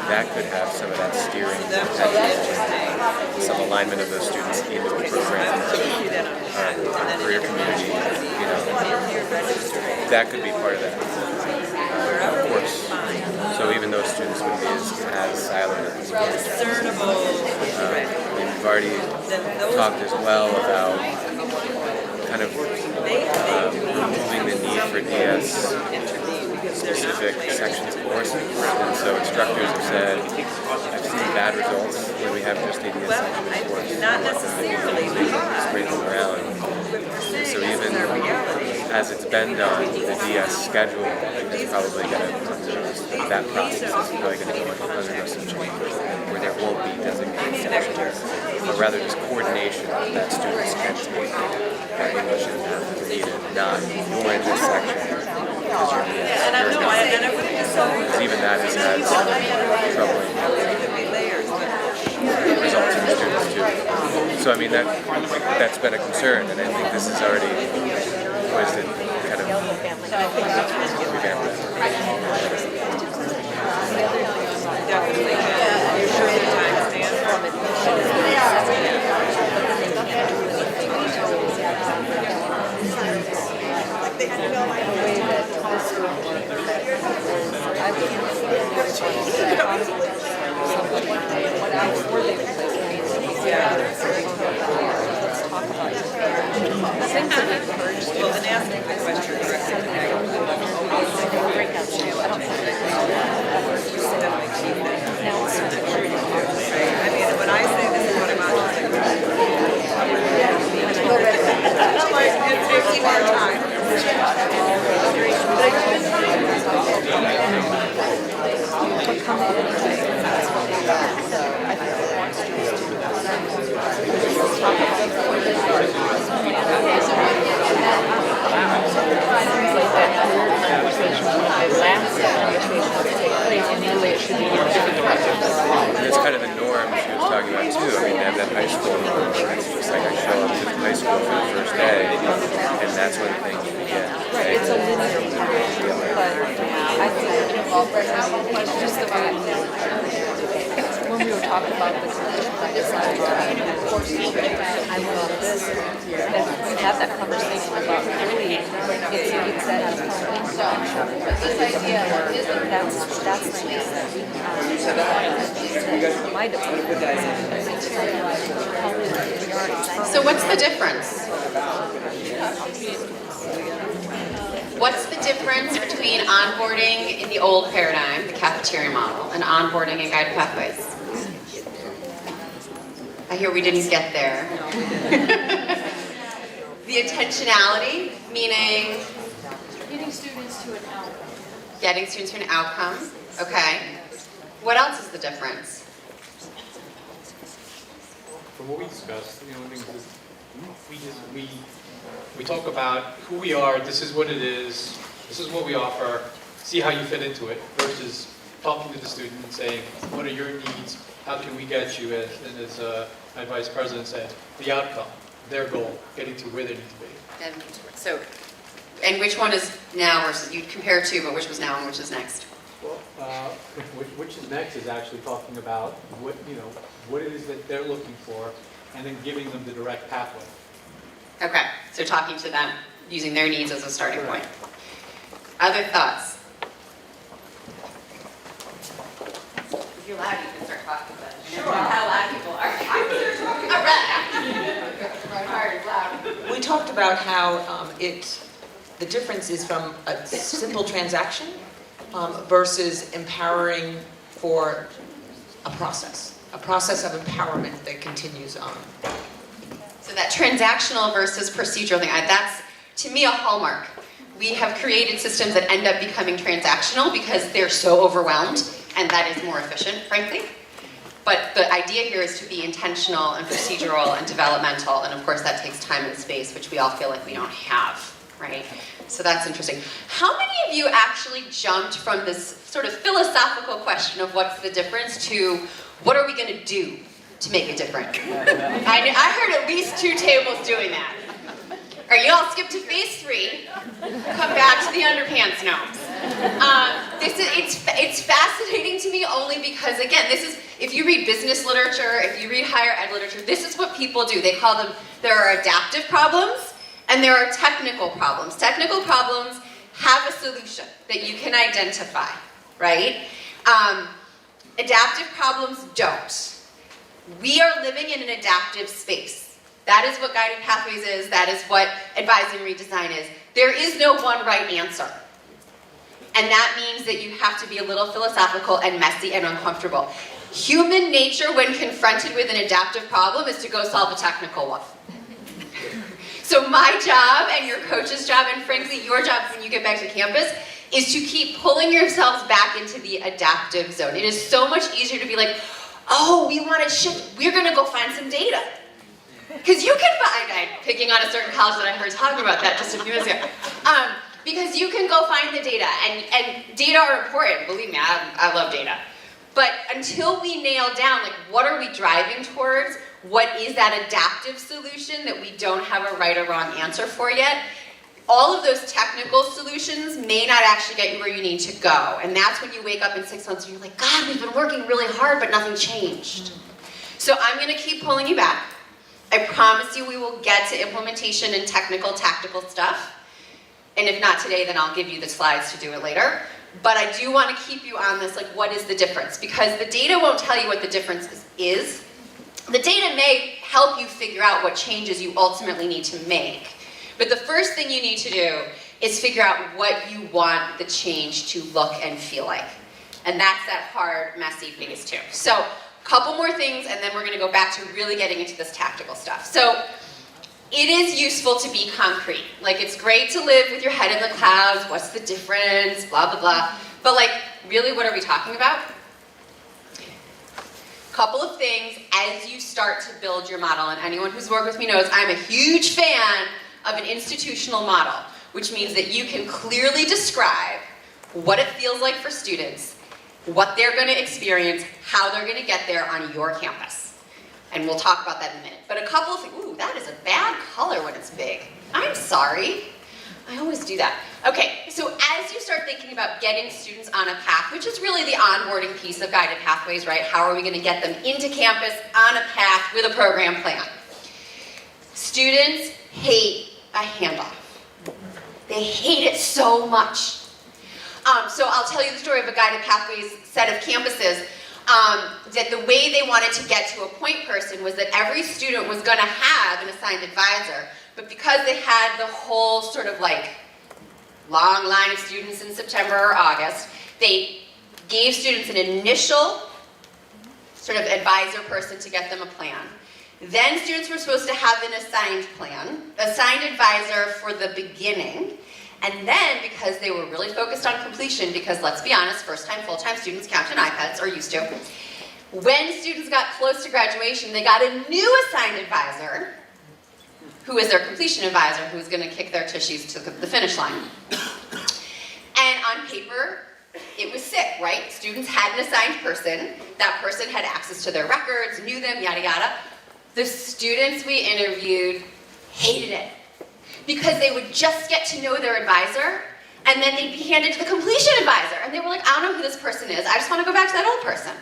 That could have some of that steering potential, some alignment of those students into a program, our career community, that could be part of that. Of course. So even those students would be as siloed as Discernible. we've already talked as well about kind of removing the need for DS specific sections of courses. And so instructors have said, I've seen bad results when we have just a DS section of course. Not necessarily. Spread them around. So even as it's been done, the DS schedule is probably going to, that process is probably going to undergo some change where there won't be designated sections, but rather just coordination that students can take that English and math is needed, not you're in this section because you're in this. Because even that has had some troubling results in the students too. So that's been a concern, and I think this is already poised to kind of revamp that. Definitely. You're sure the time well, then asking the question directly. I mean, when I say this is what I'm on, it's 50 more time. And it's kind of the norm she was talking about too. I mean, at that high school, it's just like I show up to the high school for the first day, and that's when things begin. Right? It's a linear path, but I think it's just about when we were talking about this, I love this. And we had that conversation about really, it's that instruction. This idea that's the piece that we have. My department. So what's the difference? What's the difference between onboarding in the old paradigm, the cafeteria model, and onboarding in guided pathways? I hear we didn't get there. The intentionality, meaning Getting students to an outcome. getting students to an outcome. Okay. What else is the difference? From what we discussed, one thing is we talk about who we are, this is what it is, this is what we offer, see how you fit into it, versus talking to the student and saying, what are your needs, how can we get you, as my vice president said, the outcome, their goal, getting to where they need to be. So, and which one is now versus, you compare two, but which was now and which is next? Well, which is next is actually talking about what it is that they're looking for, and then giving them the direct pathway. Okay, so talking to them, using their needs as a starting point. Other thoughts? If you're loud, you can start talking, but I don't know how loud people are. All right. Hard, loud. We talked about how the difference is from a simple transaction versus empowering for a process of empowerment that continues on. So that transactional versus procedural thing, that's, to me, a hallmark. We have created systems that end up becoming transactional because they're so overwhelmed, and that is more efficient, frankly. But the idea here is to be intentional and procedural and developmental, and of course that takes time and space, which we all feel like we don't have, right? So that's interesting. How many of you actually jumped from this sort of philosophical question of what's the difference to what are we going to do to make a difference? I heard at least 2 tables doing that. All right, you all skip to phase 3, come back to the underpants gnomes. It's fascinating to me only because, again, if you read business literature, if you read higher ed literature, this is what people do. They call them, there are adaptive problems and there are technical problems. Technical problems have a solution that you can identify, right? Adaptive problems don't. We are living in an adaptive space. That is what Guided Pathways is. That is what Advising Redesign is. There is no one right answer. And that means that you have to be a little philosophical and messy and uncomfortable. Human nature, when confronted with an adaptive problem, is to go solve a technical one. So my job and your coach's job, and frankly your job when you get back to campus, is to keep pulling yourselves back into the adaptive zone. It is so much easier to be like, oh, we want to shift, we're going to go find some data. Because you can find, I'm picking on a certain college that I heard talking about that just a few minutes ago. Because you can go find the data, and data are important, believe me, I love data. But until we nail down, like, what are we driving towards? What is that adaptive solution that we don't have a right or wrong answer for yet? All of those technical solutions may not actually get you where you need to go. And that's when you wake up in 6 months and you're like, God, we've been working really hard, but nothing changed. So I'm gonna keep pulling you back. I promise you we will get to implementation and technical, tactical stuff. And if not today, then I'll give you the slides to do it later. But I do want to keep you on this, like, what is the difference? Because the data won't tell you what the difference is. The data may help you figure out what changes you ultimately need to make. But the first thing you need to do is figure out what you want the change to look and feel like. And that's that hard, messy phase 2. So, couple more things, and then we're going to go back to really getting into this tactical stuff. So, it is useful to be concrete. Like, it's great to live with your head in the clouds, what's the difference, blah, blah, blah. But, like, really, what are we talking about? Couple of things as you start to build your model, and anyone who's worked with me knows I'm a huge fan of an institutional model, which means that you can clearly describe what it feels like for students, what they're going to experience, how they're going to get there on your campus. And we'll talk about that in a minute. But a couple of things, ooh, that is a bad color when it's big. I'm sorry. I always do that. Okay, so as you start thinking about getting students on a path, which is really the onboarding piece of Guided Pathways, right? How are we going to get them into campus on a path with a program plan? Students hate a handoff. They hate it so much. So I'll tell you the story of a Guided Pathways set of campuses that the way they wanted to get to a point person was that every student was going to have an assigned advisor, but because they had the whole sort of like long line of students in September or August, they gave students an initial sort of advisor person to get them a plan. Then students were supposed to have an assigned plan, assigned advisor for the beginning, and then because they were really focused on completion, because let's be honest, first-time, full-time students count in iPads, or used to, when students got close to graduation, they got a new assigned advisor, who is their completion advisor, who's going to kick their tushies to the finish line. And on paper, it was sick, right? Students had an assigned person. That person had access to their records, knew them, yada, yada. The students we interviewed hated it because they would just get to know their advisor and then they'd be handed to the completion advisor. And they were like, I don't know who this person is. I just want to go back to that old person.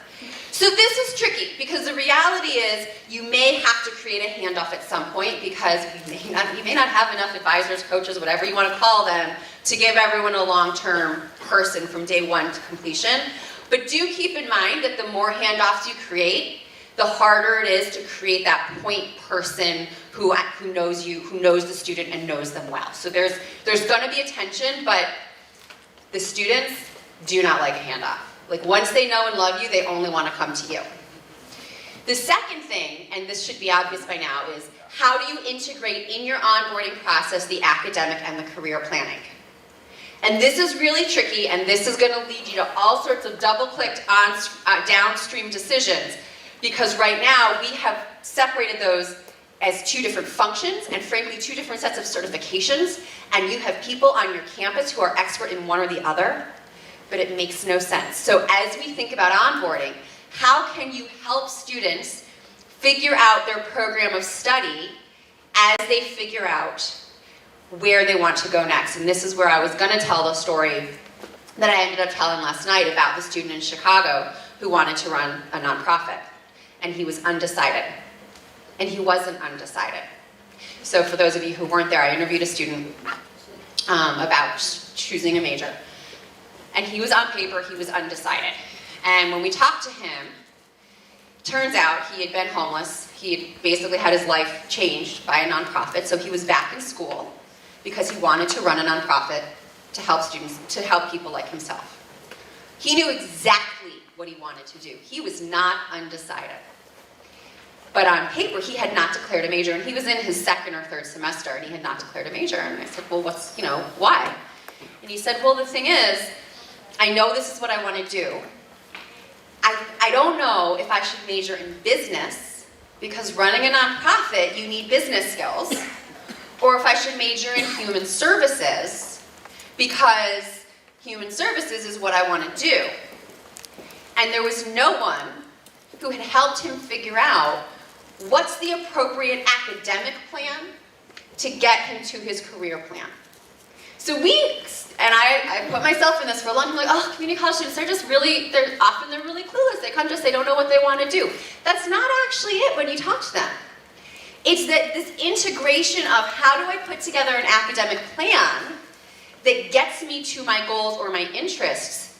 So this is tricky because the reality is you may have to create a handoff at some point because we may not have enough advisors, coaches, whatever you want to call them, to give everyone a long-term person from day one to completion. But do keep in mind that the more handoffs you create, the harder it is to create that point person who knows you, who knows the student and knows them well. So there's going to be a tension, but the students do not like a handoff. Like once they know and love you, they only want to come to you. The second thing, and this should be obvious by now, is how do you integrate in your onboarding process the academic and the career planning? And this is really tricky, and this is going to lead you to all sorts of double-clicked downstream decisions, because right now we have separated those as two different functions and frankly two different sets of certifications, and you have people on your campus who are expert in one or the other, but it makes no sense. So as we think about onboarding, how can you help students figure out their program of study as they figure out where they want to go next? And this is where I was going to tell the story that I ended up telling last night about the student in Chicago who wanted to run a nonprofit, and he was undecided. And he wasn't undecided. So for those of you who weren't there, I interviewed a student about choosing a major. And he was on paper, he was undecided. And when we talked to him, turns out he had been homeless. He had basically had his life changed by a nonprofit, so he was back in school because he wanted to run a nonprofit to help students, to help people like himself. He knew exactly what he wanted to do. He was not undecided. But on paper, he had not declared a major, and he was in his second or third semester, and he had not declared a major. And I said, well, why? And he said, well, the thing is, I know this is what I want to do. I don't know if I should major in business, because running a nonprofit, you need business skills, or if I should major in human services, because human services is what I want to do. And there was no one who had helped him figure out what's the appropriate academic plan to get him to his career plan. So I put myself in this for a long time, like, oh, community college students, they're often really clueless. They come to us, they don't know what they want to do. That's not actually it when you talk to them. It's that this integration of how do I put together an academic plan that gets me to my goals or my interests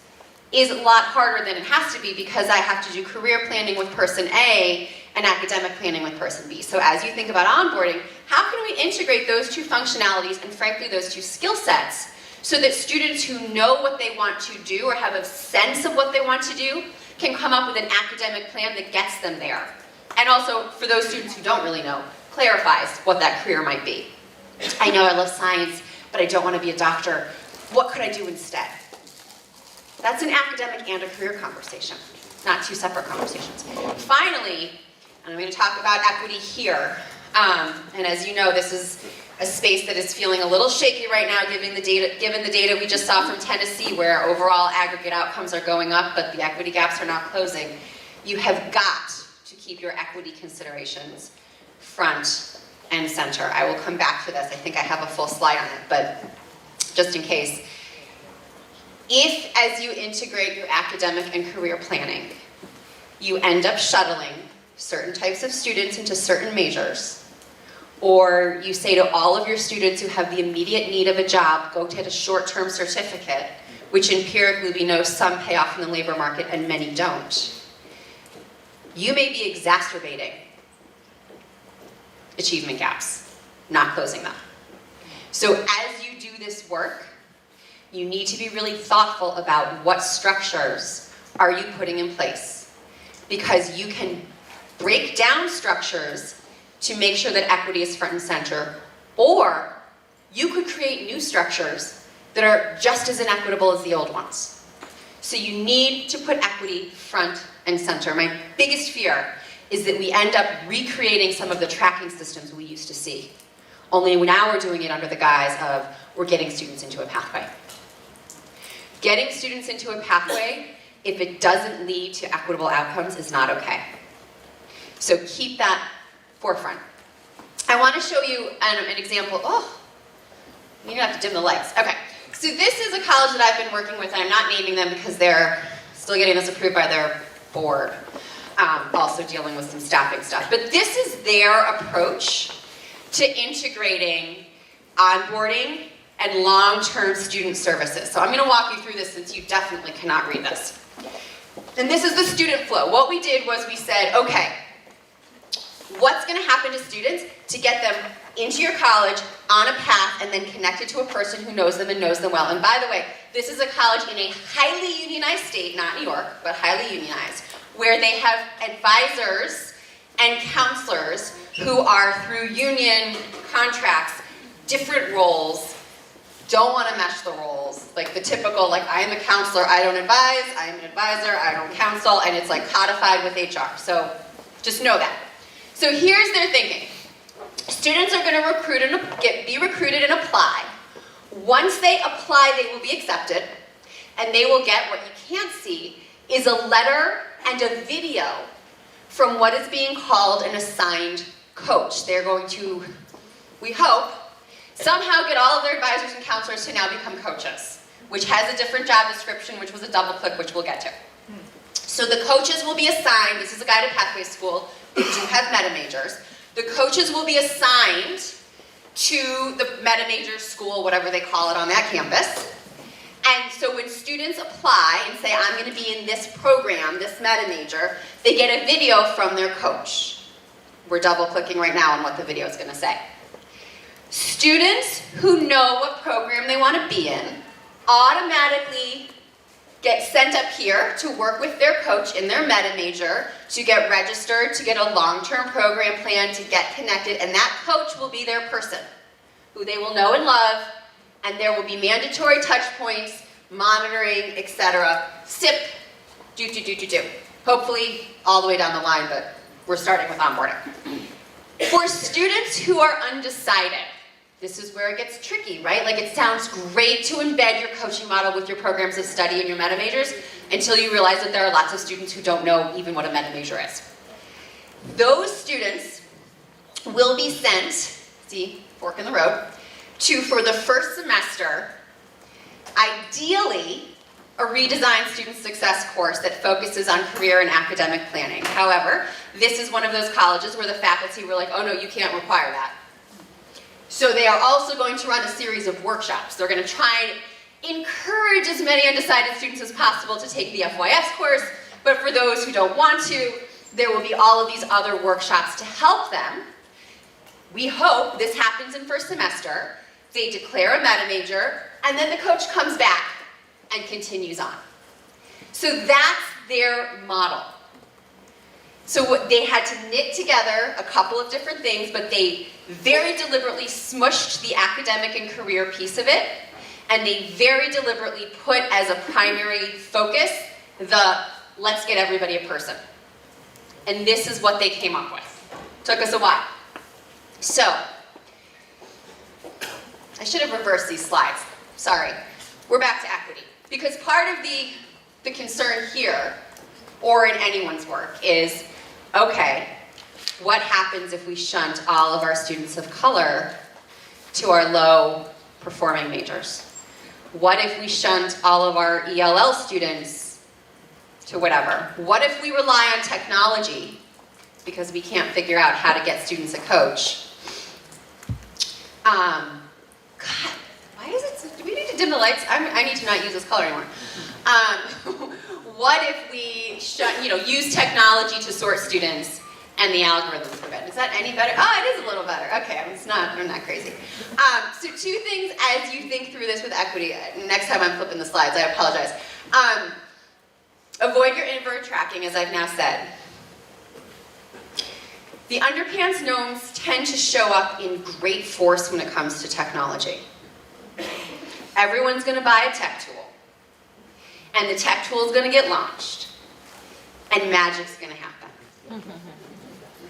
is a lot harder than it has to be, because I have to do career planning with person A and academic planning with person B. So as you think about onboarding, how can we integrate those two functionalities and frankly those two skill sets so that students who know what they want to do or have a sense of what they want to do can come up with an academic plan that gets them there. And also, for those students who don't really know, clarifies what that career might be. I know I love science, but I don't want to be a doctor. What could I do instead? That's an academic and a career conversation, not two separate conversations. Finally, and I'm going to talk about equity here. And as you know, this is a space that is feeling a little shaky right now, given the data we just saw from Tennessee, where overall aggregate outcomes are going up, but the equity gaps are not closing. You have got to keep your equity considerations front and center. I will come back to this. I think I have a full slide on it, but just in case. If, as you integrate your academic and career planning, you end up shuttling certain types of students into certain majors, or you say to all of your students who have the immediate need of a job, go get a short-term certificate, which empirically we know some pay off in the labor market and many don't, you may be exacerbating achievement gaps, not closing them. So as you do this work, you need to be really thoughtful about what structures are you putting in place, because you can break down structures to make sure that equity is front and center, or you could create new structures that are just as inequitable as the old ones. So you need to put equity front and center. My biggest fear is that we end up recreating some of the tracking systems we used to see, only now we're doing it under the guise of we're getting students into a pathway. Getting students into a pathway, if it doesn't lead to equitable outcomes, is not okay. So keep that forefront. I want to show you an example. Oh, you're going to have to dim the lights. Okay, so this is a college that I've been working with, and I'm not naming them because they're still getting this approved by their board, also dealing with some staffing stuff. But this is their approach to integrating onboarding and long-term student services. So I'm going to walk you through this since you definitely cannot read this. And this is the student flow. What we did was we said, okay, what's going to happen to students to get them into your college on a path and then connected to a person who knows them and knows them well. And by the way, this is a college in a highly unionized state, not New York, but highly unionized, where they have advisors and counselors who are, through union contracts, different roles, don't want to mesh the roles. Like the typical, like I am a counselor, I don't advise, I am an advisor, I don't counsel, and it's like codified with HR. So just know that. So here's their thinking. Students are going to be recruited and apply. Once they apply, they will be accepted, and they will get, what you can't see, is a letter and a video from what is being called an assigned coach. They're going to, we hope, somehow get all of their advisors and counselors to now become coaches, which has a different job description, which was a double click, which we'll get to. So the coaches will be assigned, this is a guided pathway school, they do have meta majors. The coaches will be assigned to the meta major school, whatever they call it on that campus. And so when students apply and say, I'm going to be in this program, this meta major, they get a video from their coach. We're double clicking right now on what the video is going to say. Students who know what program they want to be in automatically get sent up here to work with their coach in their meta major, to get registered, to get a long-term program plan, to get connected, and that coach will be their person, who they will know and love, and there will be mandatory touch points, monitoring, etc. SIP, do. Hopefully all the way down the line, but we're starting with onboarding. For students who are undecided, this is where it gets tricky, right? Like it sounds great to embed your coaching model with your programs of study and your meta majors until you realize that there are lots of students who don't know even what a meta major is. Those students will be sent, see, fork in the road, to, for the first semester, ideally, a redesigned student success course that focuses on career and academic planning. However, this is one of those colleges where the faculty were like, oh no, you can't require that. So they are also going to run a series of workshops. They're going to try and encourage as many undecided students as possible to take the FYS course, but for those who don't want to, there will be all of these other workshops to help them. We hope this happens in first semester. They declare a meta major, and then the coach comes back and continues on. So that's their model. So what they had to knit together a couple of different things, but they very deliberately smushed the academic and career piece of it, and they very deliberately put as a primary focus the let's get everybody a person. And this is what they came up with. Took us a while. So, I should have reversed these slides. Sorry. We're back to equity. Because part of the concern here, or in anyone's work, is, okay, what happens if we shunt all of our students of color to our low-performing majors? What if we shunt all of our ELL students to whatever? What if we rely on technology because we can't figure out how to get students a coach? God, why is it, do we need to dim the lights? I need to not use this color anymore. What if we use technology to sort students and the algorithms prevent? Is that any better? Oh, it is a little better. Okay, I'm not crazy. So two things as you think through this with equity. Next time I'm flipping the slides, I apologize. Avoid your inverted tracking, as I've now said. The underpants gnomes tend to show up in great force when it comes to technology. Everyone's going to buy a tech tool. And the tech tool is going to get launched. And magic's going to happen.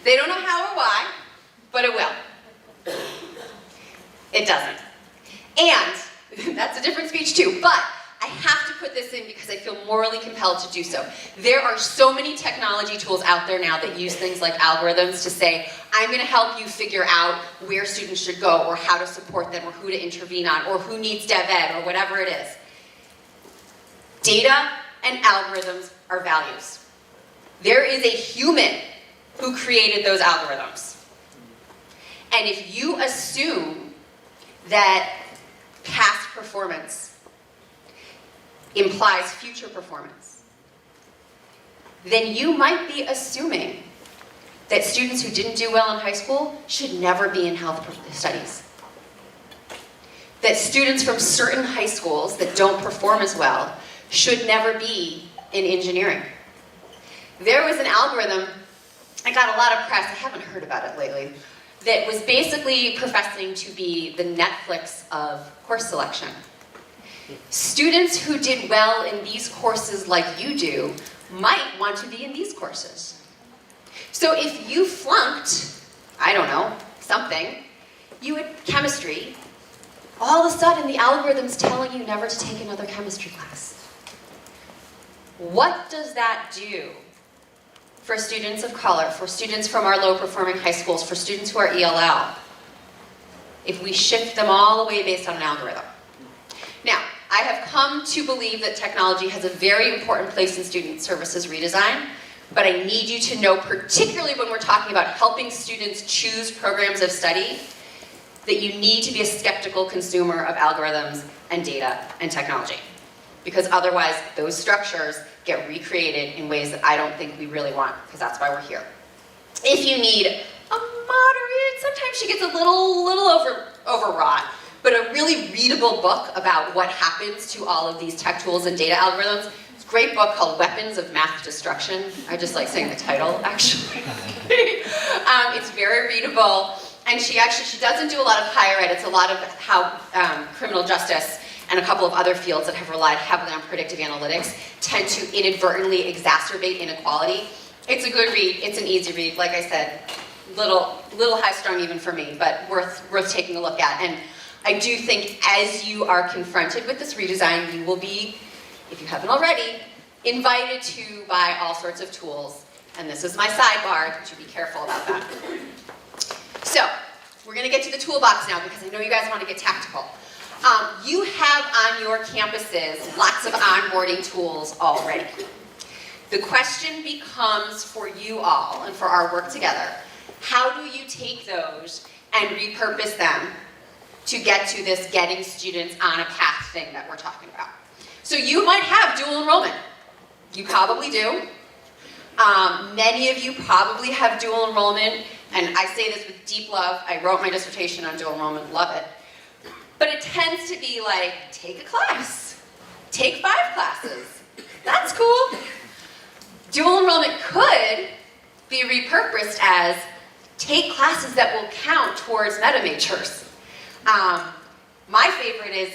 They don't know how or why, but it will. It doesn't. And that's a different speech too, but I have to put this in because I feel morally compelled to do so. There are so many technology tools out there now that use things like algorithms to say, I'm going to help you figure out where students should go or how to support them or who to intervene on or who needs dev ed or whatever it is. Data and algorithms are values. There is a human who created those algorithms. And if you assume that past performance implies future performance, then you might be assuming that students who didn't do well in high school should never be in health studies. That students from certain high schools that don't perform as well should never be in engineering. There was an algorithm, I got a lot of press, I haven't heard about it lately, that was basically professing to be the Netflix of course selection. Students who did well in these courses like you do might want to be in these courses. So if you flunked, I don't know, something, you had chemistry, all of a sudden the algorithm's telling you never to take another chemistry class. What does that do for students of color, for students from our low-performing high schools, for students who are ELL, if we shift them all away based on an algorithm? Now, I have come to believe that technology has a very important place in student services redesign, but I need you to know, particularly when we're talking about helping students choose programs of study, that you need to be a skeptical consumer of algorithms and data and technology. Because otherwise, those structures get recreated in ways that I don't think we really want, because that's why we're here. If you need a moderate, sometimes she gets a little overwrought, but a really readable book about what happens to all of these tech tools and data algorithms. It's a great book called Weapons of Math Destruction. I just like saying the title, actually. It's very readable, and she doesn't do a lot of higher ed. It's a lot of how criminal justice and a couple of other fields that have relied heavily on predictive analytics tend to inadvertently exacerbate inequality. It's a good read. It's an easy read. Like I said, little high-strung even for me, but worth taking a look at. And I do think as you are confronted with this redesign, you will be, if you haven't already, invited to buy all sorts of tools. And this is my sidebar, but you be careful about that. So, we're gonna get to the toolbox now because I know you guys want to get tactical. You have on your campuses lots of onboarding tools already. The question becomes for you all and for our work together, how do you take those and repurpose them to get to this getting students on a path thing that we're talking about? So you might have dual enrollment. You probably do. Many of you probably have dual enrollment, and I say this with deep love. I wrote my dissertation on dual enrollment, love it. But it tends to be like, take a class, take 5 classes. That's cool. Dual enrollment could be repurposed as take classes that will count towards meta majors. My favorite is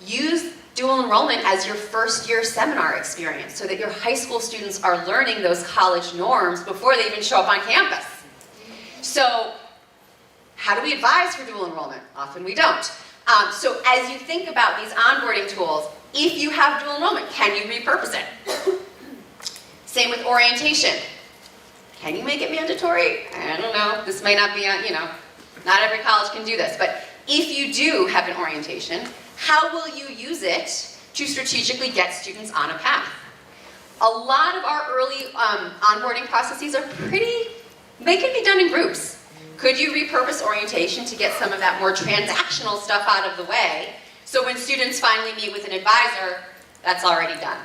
use dual enrollment as your first year seminar experience so that your high school students are learning those college norms before they even show up on campus. So how do we advise for dual enrollment? Often we don't. So as you think about these onboarding tools, if you have dual enrollment, can you repurpose it? Same with orientation. Can you make it mandatory? I don't know. This might not be, not every college can do this, but if you do have an orientation, how will you use it to strategically get students on a path? A lot of our early onboarding processes are they can be done in groups. Could you repurpose orientation to get some of that more transactional stuff out of the way, so when students finally meet with an advisor, that's already done?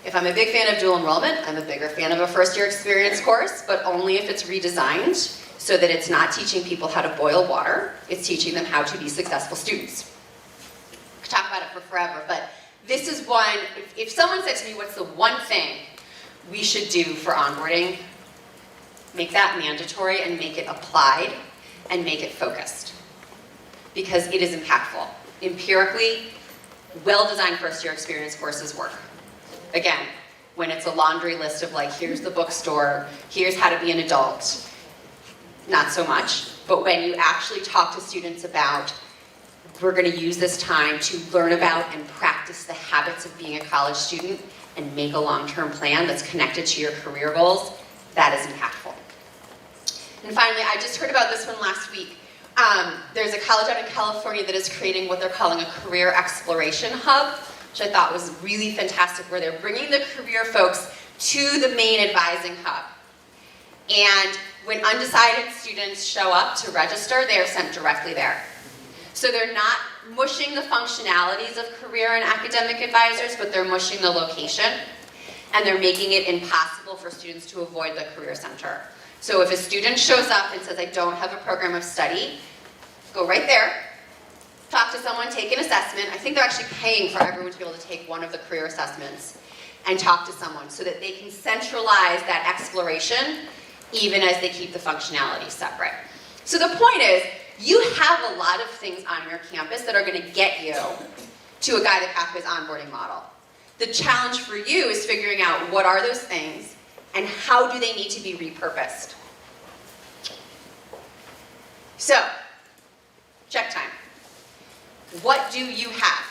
If I'm a big fan of dual enrollment, I'm a bigger fan of a first year experience course, but only if it's redesigned so that it's not teaching people how to boil water, it's teaching them how to be successful students. I could talk about it for forever, but this is one, if someone said to me, what's the one thing we should do for onboarding? Make that mandatory and make it applied and make it focused. Because it is impactful. Empirically, well-designed first-year experience courses work. Again, when it's a laundry list of like, here's the bookstore, here's how to be an adult, not so much. But when you actually talk to students about, we're going to use this time to learn about and practice the habits of being a college student and make a long-term plan that's connected to your career goals, that is impactful. And finally, I just heard about this one last week. There's a college out in California that is creating what they're calling a career exploration hub, which I thought was really fantastic, where they're bringing the career folks to the main advising hub. And when undecided students show up to register, they are sent directly there. So they're not mushing the functionalities of career and academic advisors, but they're mushing the location, and they're making it impossible for students to avoid the career center. So if a student shows up and says, I don't have a program of study, go right there, talk to someone, take an assessment. I think they're actually paying for everyone to be able to take one of the career assessments and talk to someone so that they can centralize that exploration even as they keep the functionality separate. So the point is, you have a lot of things on your campus that are going to get you to a guided pathways onboarding model. The challenge for you is figuring out what are those things and how do they need to be repurposed. So, check time. What do you have?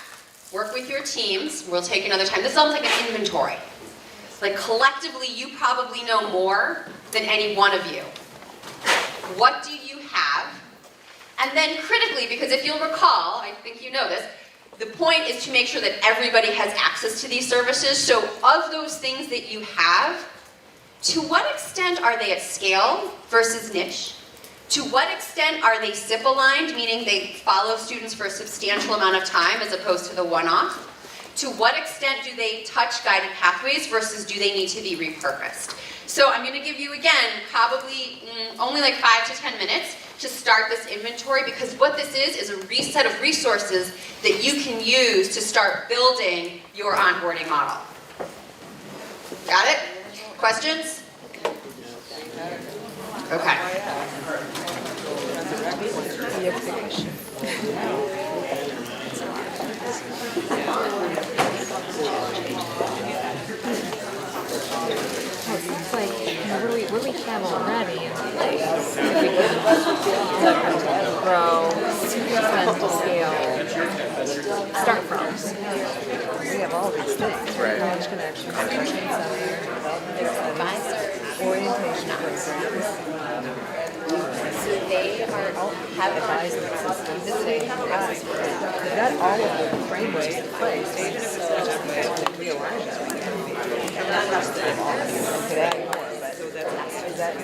Work with your teams. We'll take another time. This is almost like an inventory. Like collectively, you probably know more than any one of you. What do you have? And then critically, because if you'll recall, I think you know this, the point is to make sure that everybody has access to these services. So of those things that you have, to what extent are they at scale versus niche? To what extent are they SIP aligned, meaning they follow students for a substantial amount of time as opposed to the one-off? To what extent do they touch guided pathways versus do they need to be repurposed? So I'm going to give you, again, probably only like 5 to 10 minutes to start this inventory, because what this is a reset of resources that you can use to start building your onboarding model. Got it? Questions? Okay. It's like, what we have already in place, we can grow, extend to scale, start from. We have all these things. Right. College connections, training center, orientation programs. So they are have Advisement systems. They've got all of the frameworks in place. Even if it's not realigned, not necessarily all of them today more, but is that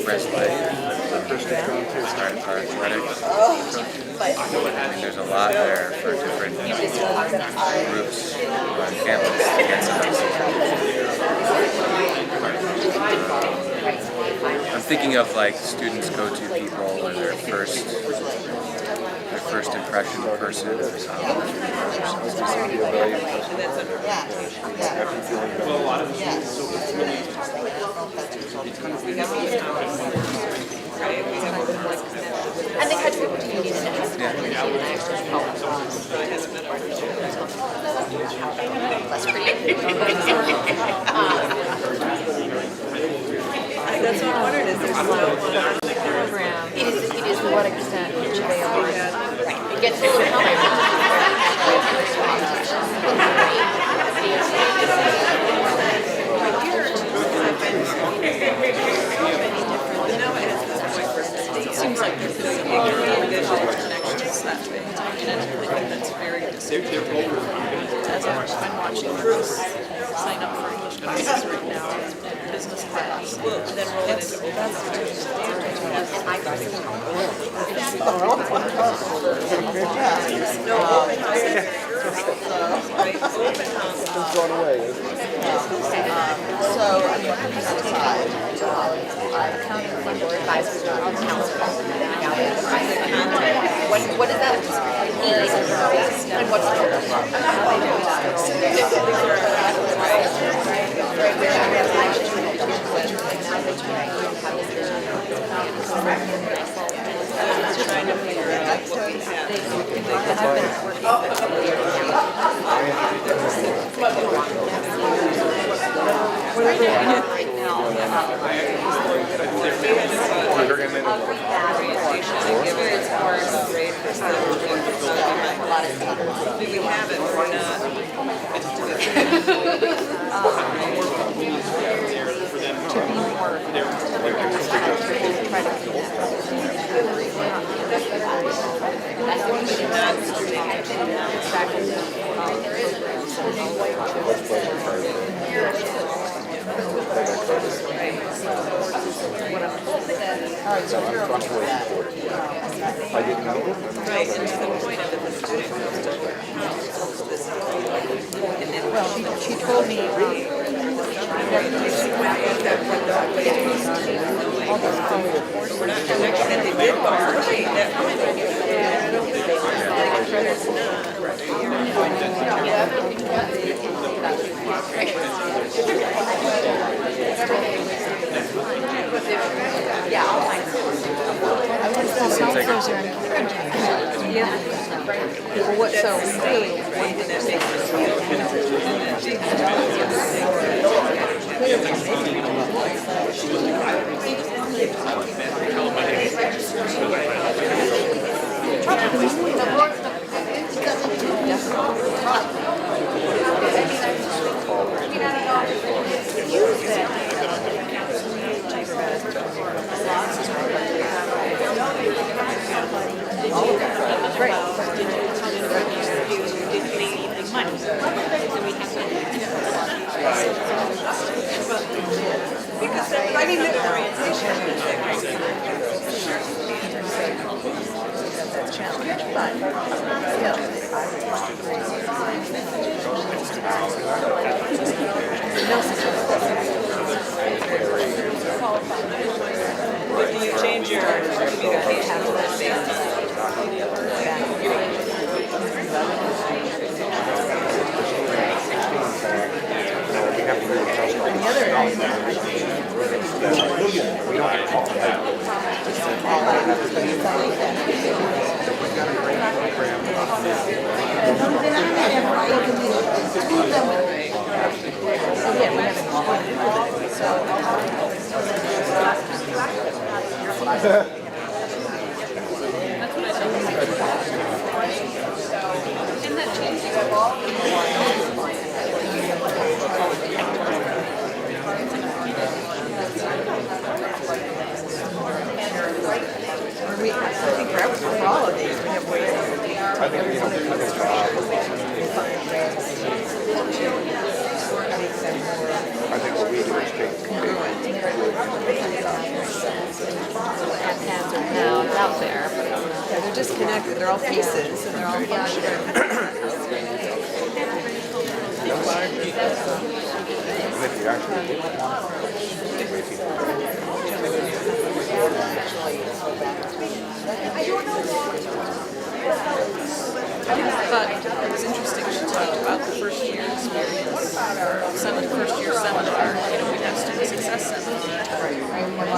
Breastplate, start athletics. I mean, there's a lot there for different groups on campus to get I'm thinking of like students' go-to people or their first impression person. And they had to go to union and it has to be That's pretty. That's what I wondered, is there still Program, it is to what extent each of they are. It gets a little It seems like there could be individual connections that way. And I think that's very distinctive. As I'm watching groups sign up for English classes right now and business class, and then roll it into What is that? And what's trying to figure out what we have. Do we have it or not? Right, and to the point of it, the student goes to council this. Well, she told me We're not connecting that they did bar. Yeah, I'll find what, so really, Right, and that makes us feel because I mean, the orientation that's challenge, but but do you change your communication to that basis? the other I think for all of these, we have ways I think what we do is take haphazard now, it's out there. Yeah, they're just connected. They're all pieces, and they're all But it was interesting, she talked about the first year experience, first year seminar, we have student success seminar,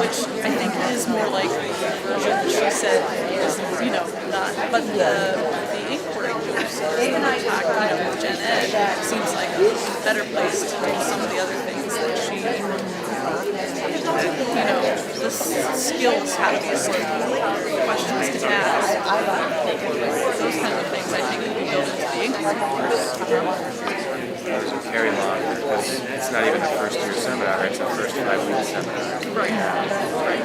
which I think is more like the version that she said is, not, but the inquiry course, when I talk, Gen Ed, seems like a better place to do some of the other things that she, the skills, how to be assertive, questions to ask, those kind of things I think would be built into the inquiry course. There's a carry log because it's not even a first year seminar, it's a first 5-week seminar. Right. Right.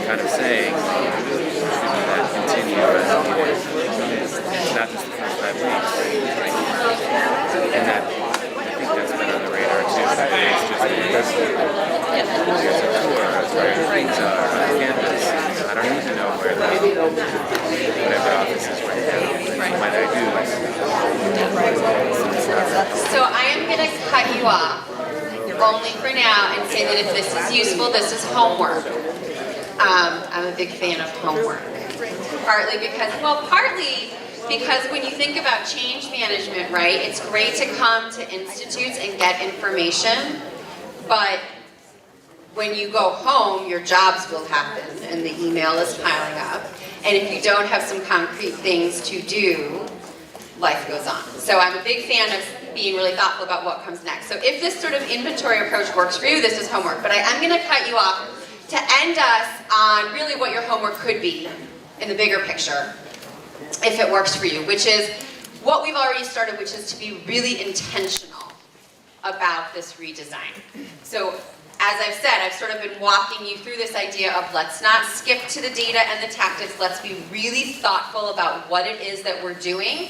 Kind of saying that continue not just the first 5 weeks. Right? And that I think that's been on the radar too. That it's just there's a tour of where things are on campus. I don't need to know where whatever office is right now. What I do So I am going to cut you off, only for now, and say that if this is useful, this is homework. I'm a big fan of homework. Partly because when you think about change management, right, it's great to come to institutes and get information, but when you go home, your jobs will happen and the email is piling up. And if you don't have some concrete things to do, life goes on. So I'm a big fan of being really thoughtful about what comes next. So if this sort of inventory approach works for you, this is homework. But I'm going to cut you off to end us on really what your homework could be in the bigger picture, if it works for you, which is what we've already started, which is to be really intentional about this redesign. So as I've said, I've sort of been walking you through this idea of let's not skip to the data and the tactics, let's be really thoughtful about what it is that we're doing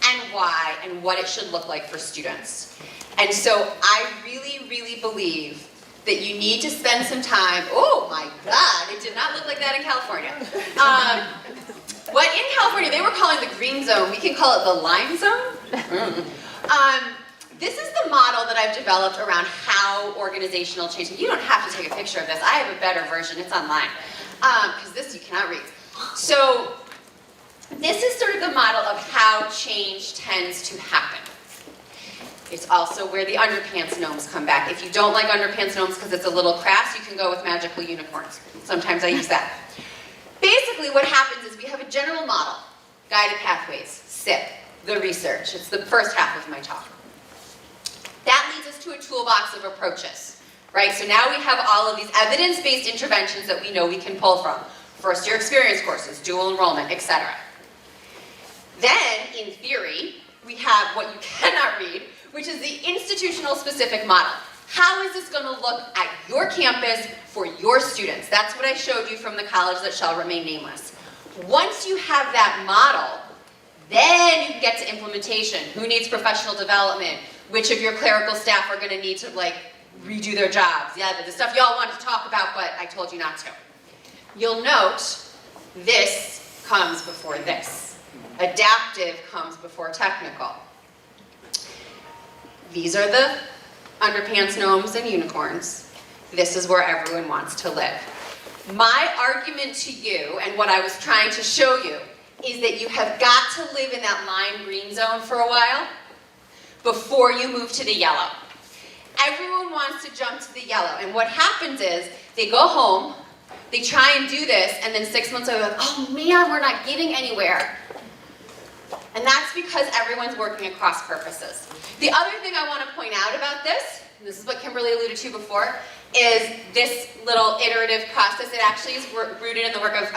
and why and what it should look like for students. And so I really, really believe that you need to spend some time, oh my God, it did not look like that in California. What in California, they were calling the green zone, we can call it the lime zone. This is the model that I've developed around how organizational change. You don't have to take a picture of this. I have a better version. It's online. Because this you cannot read. So this is sort of the model of how change tends to happen. It's also where the underpants gnomes come back. If you don't like underpants gnomes because it's a little crass, you can go with magical unicorns. Sometimes I use that. Basically what happens is we have a general model, guided pathways, SIP, the research. It's the first half of my talk. That leads us to a toolbox of approaches, right? So now we have all of these evidence-based interventions that we know we can pull from. First-year experience courses, dual enrollment, etc. Then, in theory, we have what you cannot read, which is the institutional specific model. How is this going to look at your campus for your students? That's what I showed you from the college that shall remain nameless. Once you have that model, then you can get to implementation. Who needs professional development? Which of your clerical staff are going to need to redo their jobs? Yeah, the stuff y'all wanted to talk about, but I told you not to. You'll note this comes before this. Adaptive comes before technical. These are the underpants gnomes and unicorns. This is where everyone wants to live. My argument to you, and what I was trying to show you, is that you have got to live in that lime green zone for a while before you move to the yellow. Everyone wants to jump to the yellow, and what happens is they go home, they try and do this, and then 6 months later, they're like, oh man, we're not getting anywhere. And that's because everyone's working at cross purposes. The other thing I want to point out about this, and this is what Kimberly alluded to before, is this little iterative process. It actually is rooted in the work of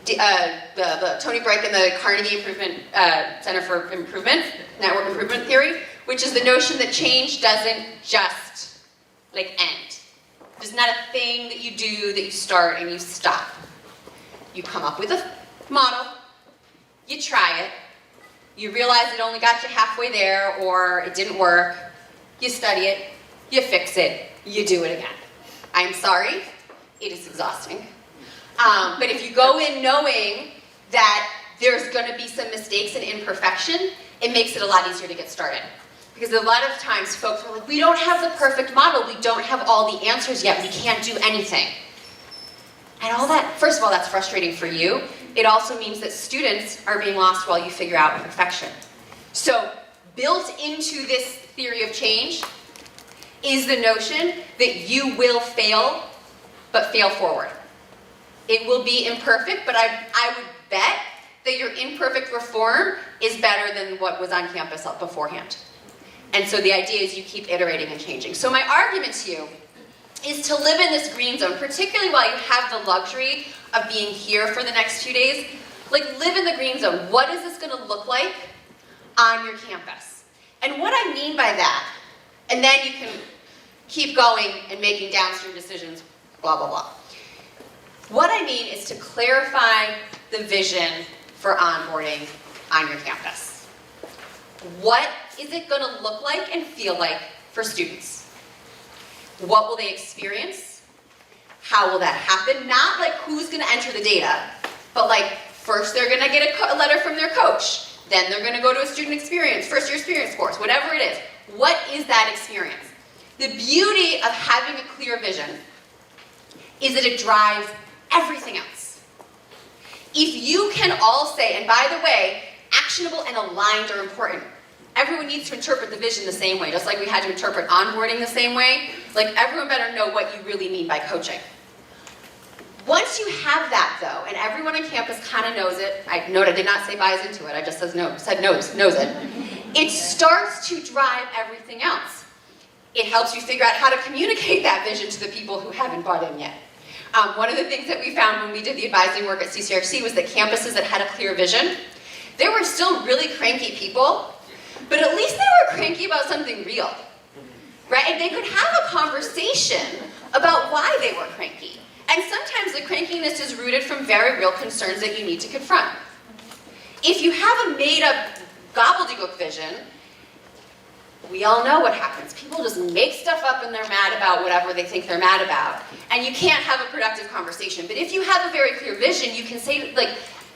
the Tony Brick and the Carnegie Center for Improvement, Network Improvement Theory, which is the notion that change doesn't just end. There's not a thing that you do that you start and you stop. You come up with a model, you try it, you realize it only got you halfway there or it didn't work, you study it, you fix it, you do it again. I'm sorry, it is exhausting. But if you go in knowing that there's going to be some mistakes and imperfection, it makes it a lot easier to get started. Because a lot of times folks are like, we don't have the perfect model, we don't have all the answers yet, we can't do anything. And all that, first of all, that's frustrating for you. It also means that students are being lost while you figure out perfection. So built into this theory of change is the notion that you will fail, but fail forward. It will be imperfect, but I would bet that your imperfect reform is better than what was on campus beforehand. And so the idea is you keep iterating and changing. So my argument to you is to live in this green zone, particularly while you have the luxury of being here for the next few days. Live in the green zone. What is this going to look like on your campus? And what I mean by that, and then you can keep going and making downstream decisions, blah, blah, blah. What I mean is to clarify the vision for onboarding on your campus. What is it going to look like and feel like for students? What will they experience? How will that happen? Not who's going to enter the data, but first they're going to get a letter from their coach. Then they're going to go to a student experience, first-year experience course, whatever it is. What is that experience? The beauty of having a clear vision is that it drives everything else. If you can all say, and by the way, actionable and aligned are important. Everyone needs to interpret the vision the same way, just like we had to interpret onboarding the same way. Everyone better know what you really mean by coaching. Once you have that, though, and everyone on campus kind of knows it, I did not say buys into it, I just said knows it, it starts to drive everything else. It helps you figure out how to communicate that vision to the people who haven't bought in yet. One of the things that we found when we did the advising work at CCRC was that campuses that had a clear vision, there were still really cranky people, but at least they were cranky about something real, right? And they could have a conversation about why they were cranky. And sometimes the crankiness is rooted from very real concerns that you need to confront. If you have a made-up gobbledygook vision, we all know what happens. People just make stuff up and they're mad about whatever they think they're mad about. And you can't have a productive conversation. But if you have a very clear vision, you can say,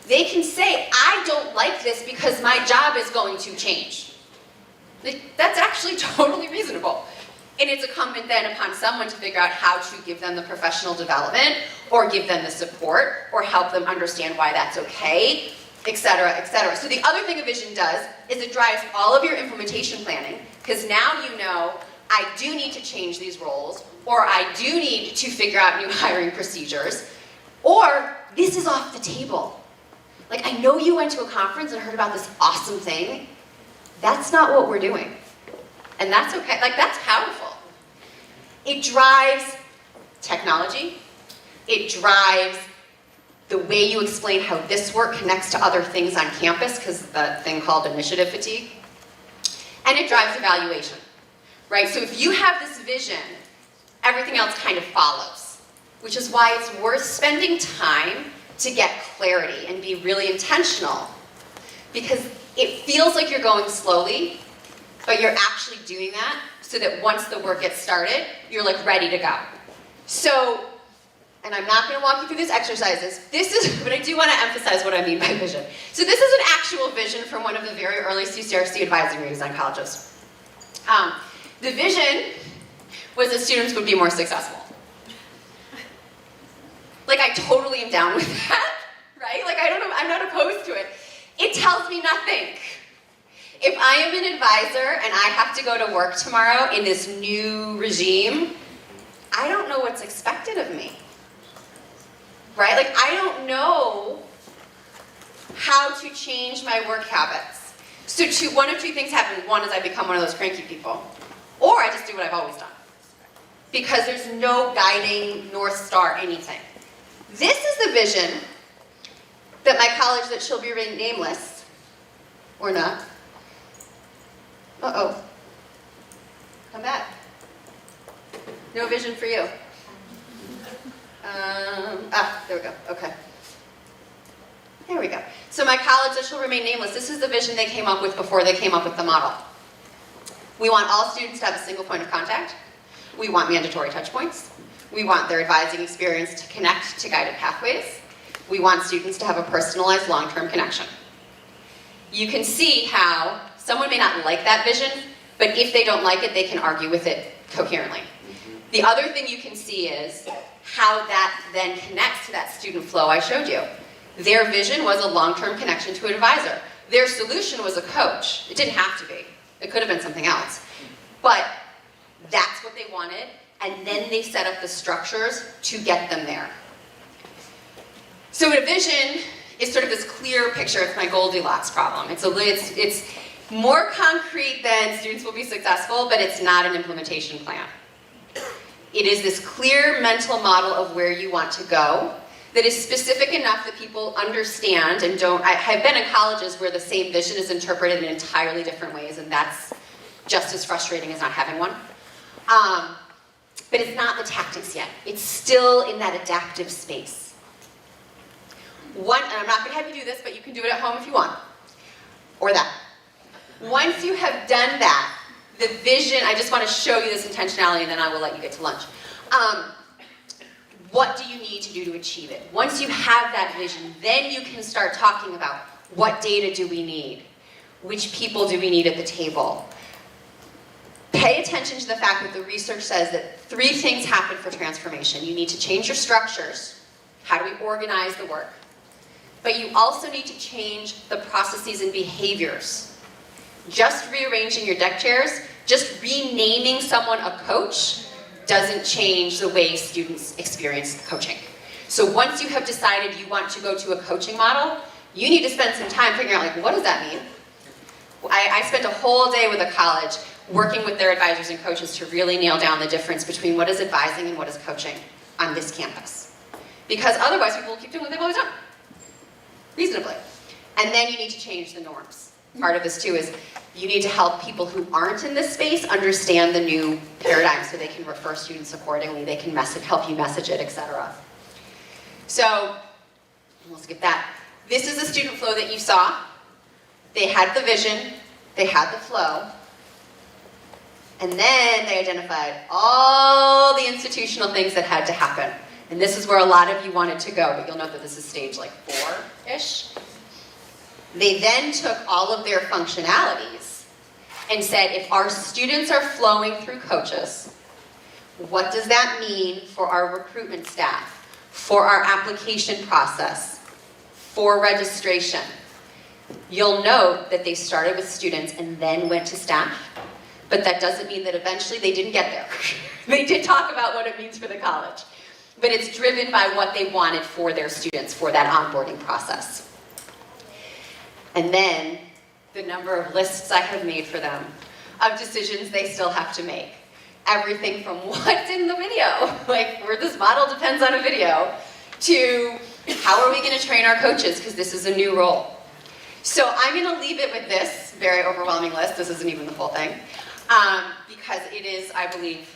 they can say, I don't like this because my job is going to change. That's actually totally reasonable. And it's incumbent then upon someone to figure out how to give them the professional development, or give them the support, or help them understand why that's okay, et cetera, et cetera. So the other thing a vision does is it drives all of your implementation planning, because now you know, I do need to change these roles, or I do need to figure out new hiring procedures, or this is off the table. Like, I know you went to a conference and heard about this awesome thing. That's not what we're doing. And that's okay, like that's powerful. It drives technology. It drives the way you explain how this work connects to other things on campus, because that thing called initiative fatigue. And it drives evaluation, right? So if you have this vision, everything else kind of follows, which is why it's worth spending time to get clarity and be really intentional, because it feels like you're going slowly, but you're actually doing that so that once the work gets started, you're like ready to go. So, and I'm not going to walk you through these exercises. This is, but I do want to emphasize what I mean by vision. So this is an actual vision from one of the very early CCRC advising redesign colleges. The vision was that students would be more successful. Like, I totally am down with that, right? Like, I'm not opposed to it. It tells me nothing. If I am an advisor and I have to go to work tomorrow in this new regime, I don't know what's expected of me, right? Like, I don't know how to change my work habits. So one of two things happen. One is I become one of those cranky people, or I just do what I've always done, because there's no guiding North Star anything. This is the vision that my college, that shall be remain nameless, or not. Uh-oh. Come back. No vision for you. There we go, okay. There we go. So my college, that shall remain nameless, this is the vision they came up with before they came up with the model. We want all students to have a single point of contact. We want mandatory touch points. We want their advising experience to connect to guided pathways. We want students to have a personalized long-term connection. You can see how someone may not like that vision, but if they don't like it, they can argue with it coherently. The other thing you can see is how that then connects to that student flow I showed you. Their vision was a long-term connection to an advisor. Their solution was a coach. It didn't have to be. It could have been something else. But that's what they wanted, and then they set up the structures to get them there. So a vision is sort of this clear picture. It's my Goldilocks problem. It's more concrete than students will be successful, but it's not an implementation plan. It is this clear mental model of where you want to go that is specific enough that people understand and don't. I've been in colleges where the same vision is interpreted in entirely different ways, and that's just as frustrating as not having one. But it's not the tactics yet. It's still in that adaptive space. And I'm not going to have you do this, but you can do it at home if you want. Or that. Once you have done that, the vision, I just want to show you this intentionality, and then I will let you get to lunch. What do you need to do to achieve it? Once you have that vision, then you can start talking about what data do we need? Which people do we need at the table? Pay attention to the fact that the research says that 3 things happen for transformation. You need to change your structures. How do we organize the work? But you also need to change the processes and behaviors. Just rearranging your deck chairs, just renaming someone a coach, doesn't change the way students experience coaching. So once you have decided you want to go to a coaching model, you need to spend some time figuring out, like, what does that mean? I spent a whole day with a college working with their advisors and coaches to really nail down the difference between what is advising and what is coaching on this campus. Because otherwise people will keep doing what they've always done, reasonably. And then you need to change the norms. Part of this too is you need to help people who aren't in this space understand the new paradigm so they can refer students accordingly, they can help you message it, etc. So, we'll skip that. This is the student flow that you saw. They had the vision, they had the flow, and then they identified all the institutional things that had to happen. And this is where a lot of you wanted to go, but you'll note that this is stage like 4-ish. They then took all of their functionalities and said, if our students are flowing through coaches, what does that mean for our recruitment staff, for our application process, for registration? You'll note that they started with students and then went to staff, but that doesn't mean that eventually they didn't get there. They did talk about what it means for the college, but it's driven by what they wanted for their students for that onboarding process. And then the number of lists I have made for them of decisions they still have to make. Everything from what's in the video, like where this model depends on a video, to how are we going to train our coaches because this is a new role. So I'm going to leave it with this very overwhelming list. This isn't even the full thing, because it is, I believe,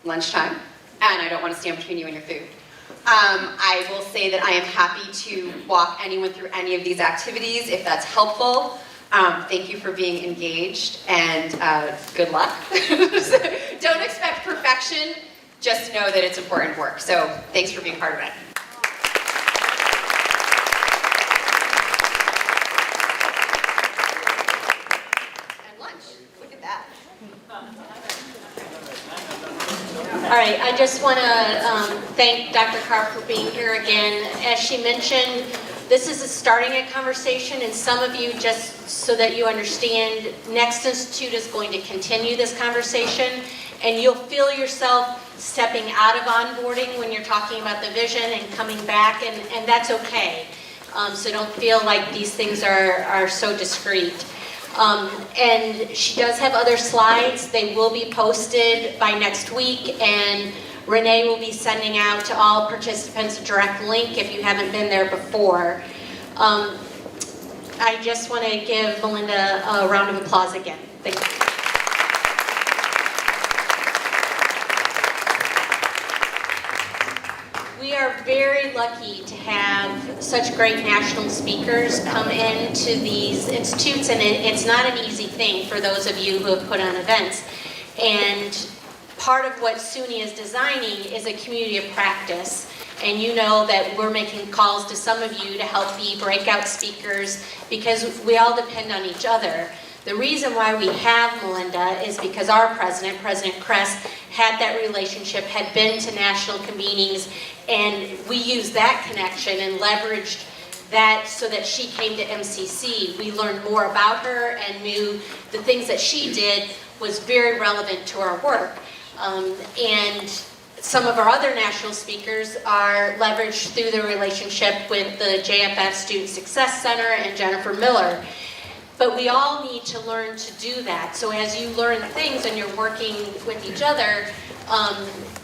lunchtime, and I don't want to stand between you and your food. I will say that I am happy to walk anyone through any of these activities if that's helpful. Thank you for being engaged, and good luck. Don't expect perfection, just know that it's important work. So thanks for being part of it. And lunch, look at that. All right, I just want to thank Dr. Carr for being here again. As she mentioned, this is starting a conversation, and some of you, just so that you understand, Next Institute is going to continue this conversation, and you'll feel yourself stepping out of onboarding when you're talking about the vision and coming back, and that's okay. So don't feel like these things are so discrete. And she does have other slides. They will be posted by next week, and Renee will be sending out to all participants a direct link if you haven't been there before. I just want to give Melinda a round of applause again. Thank you. We are very lucky to have such great national speakers come into these institutes, and it's not an easy thing for those of you who have put on events. And part of what SUNY is designing is a community of practice. And you know that we're making calls to some of you to help be breakout speakers because we all depend on each other. The reason why we have Melinda is because our president, President Kress, had that relationship, had been to national convenings, and we used that connection and leveraged that so that she came to MCC. We learned more about her and knew the things that she did was very relevant to our work. And some of our other national speakers are leveraged through the relationship with the JFF Student Success Center and Jennifer Miller. But we all need to learn to do that. So as you learn things and you're working with each other,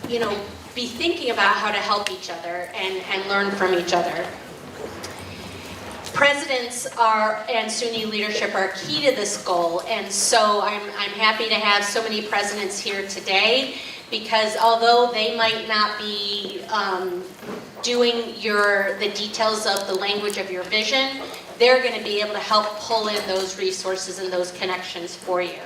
you know, be thinking about how to help each other and learn from each other. Presidents and SUNY leadership are key to this goal, and so I'm happy to have so many presidents here today, because although they might not be doing the details of the language of your vision, they're going to be able to help pull in those resources and those connections for you.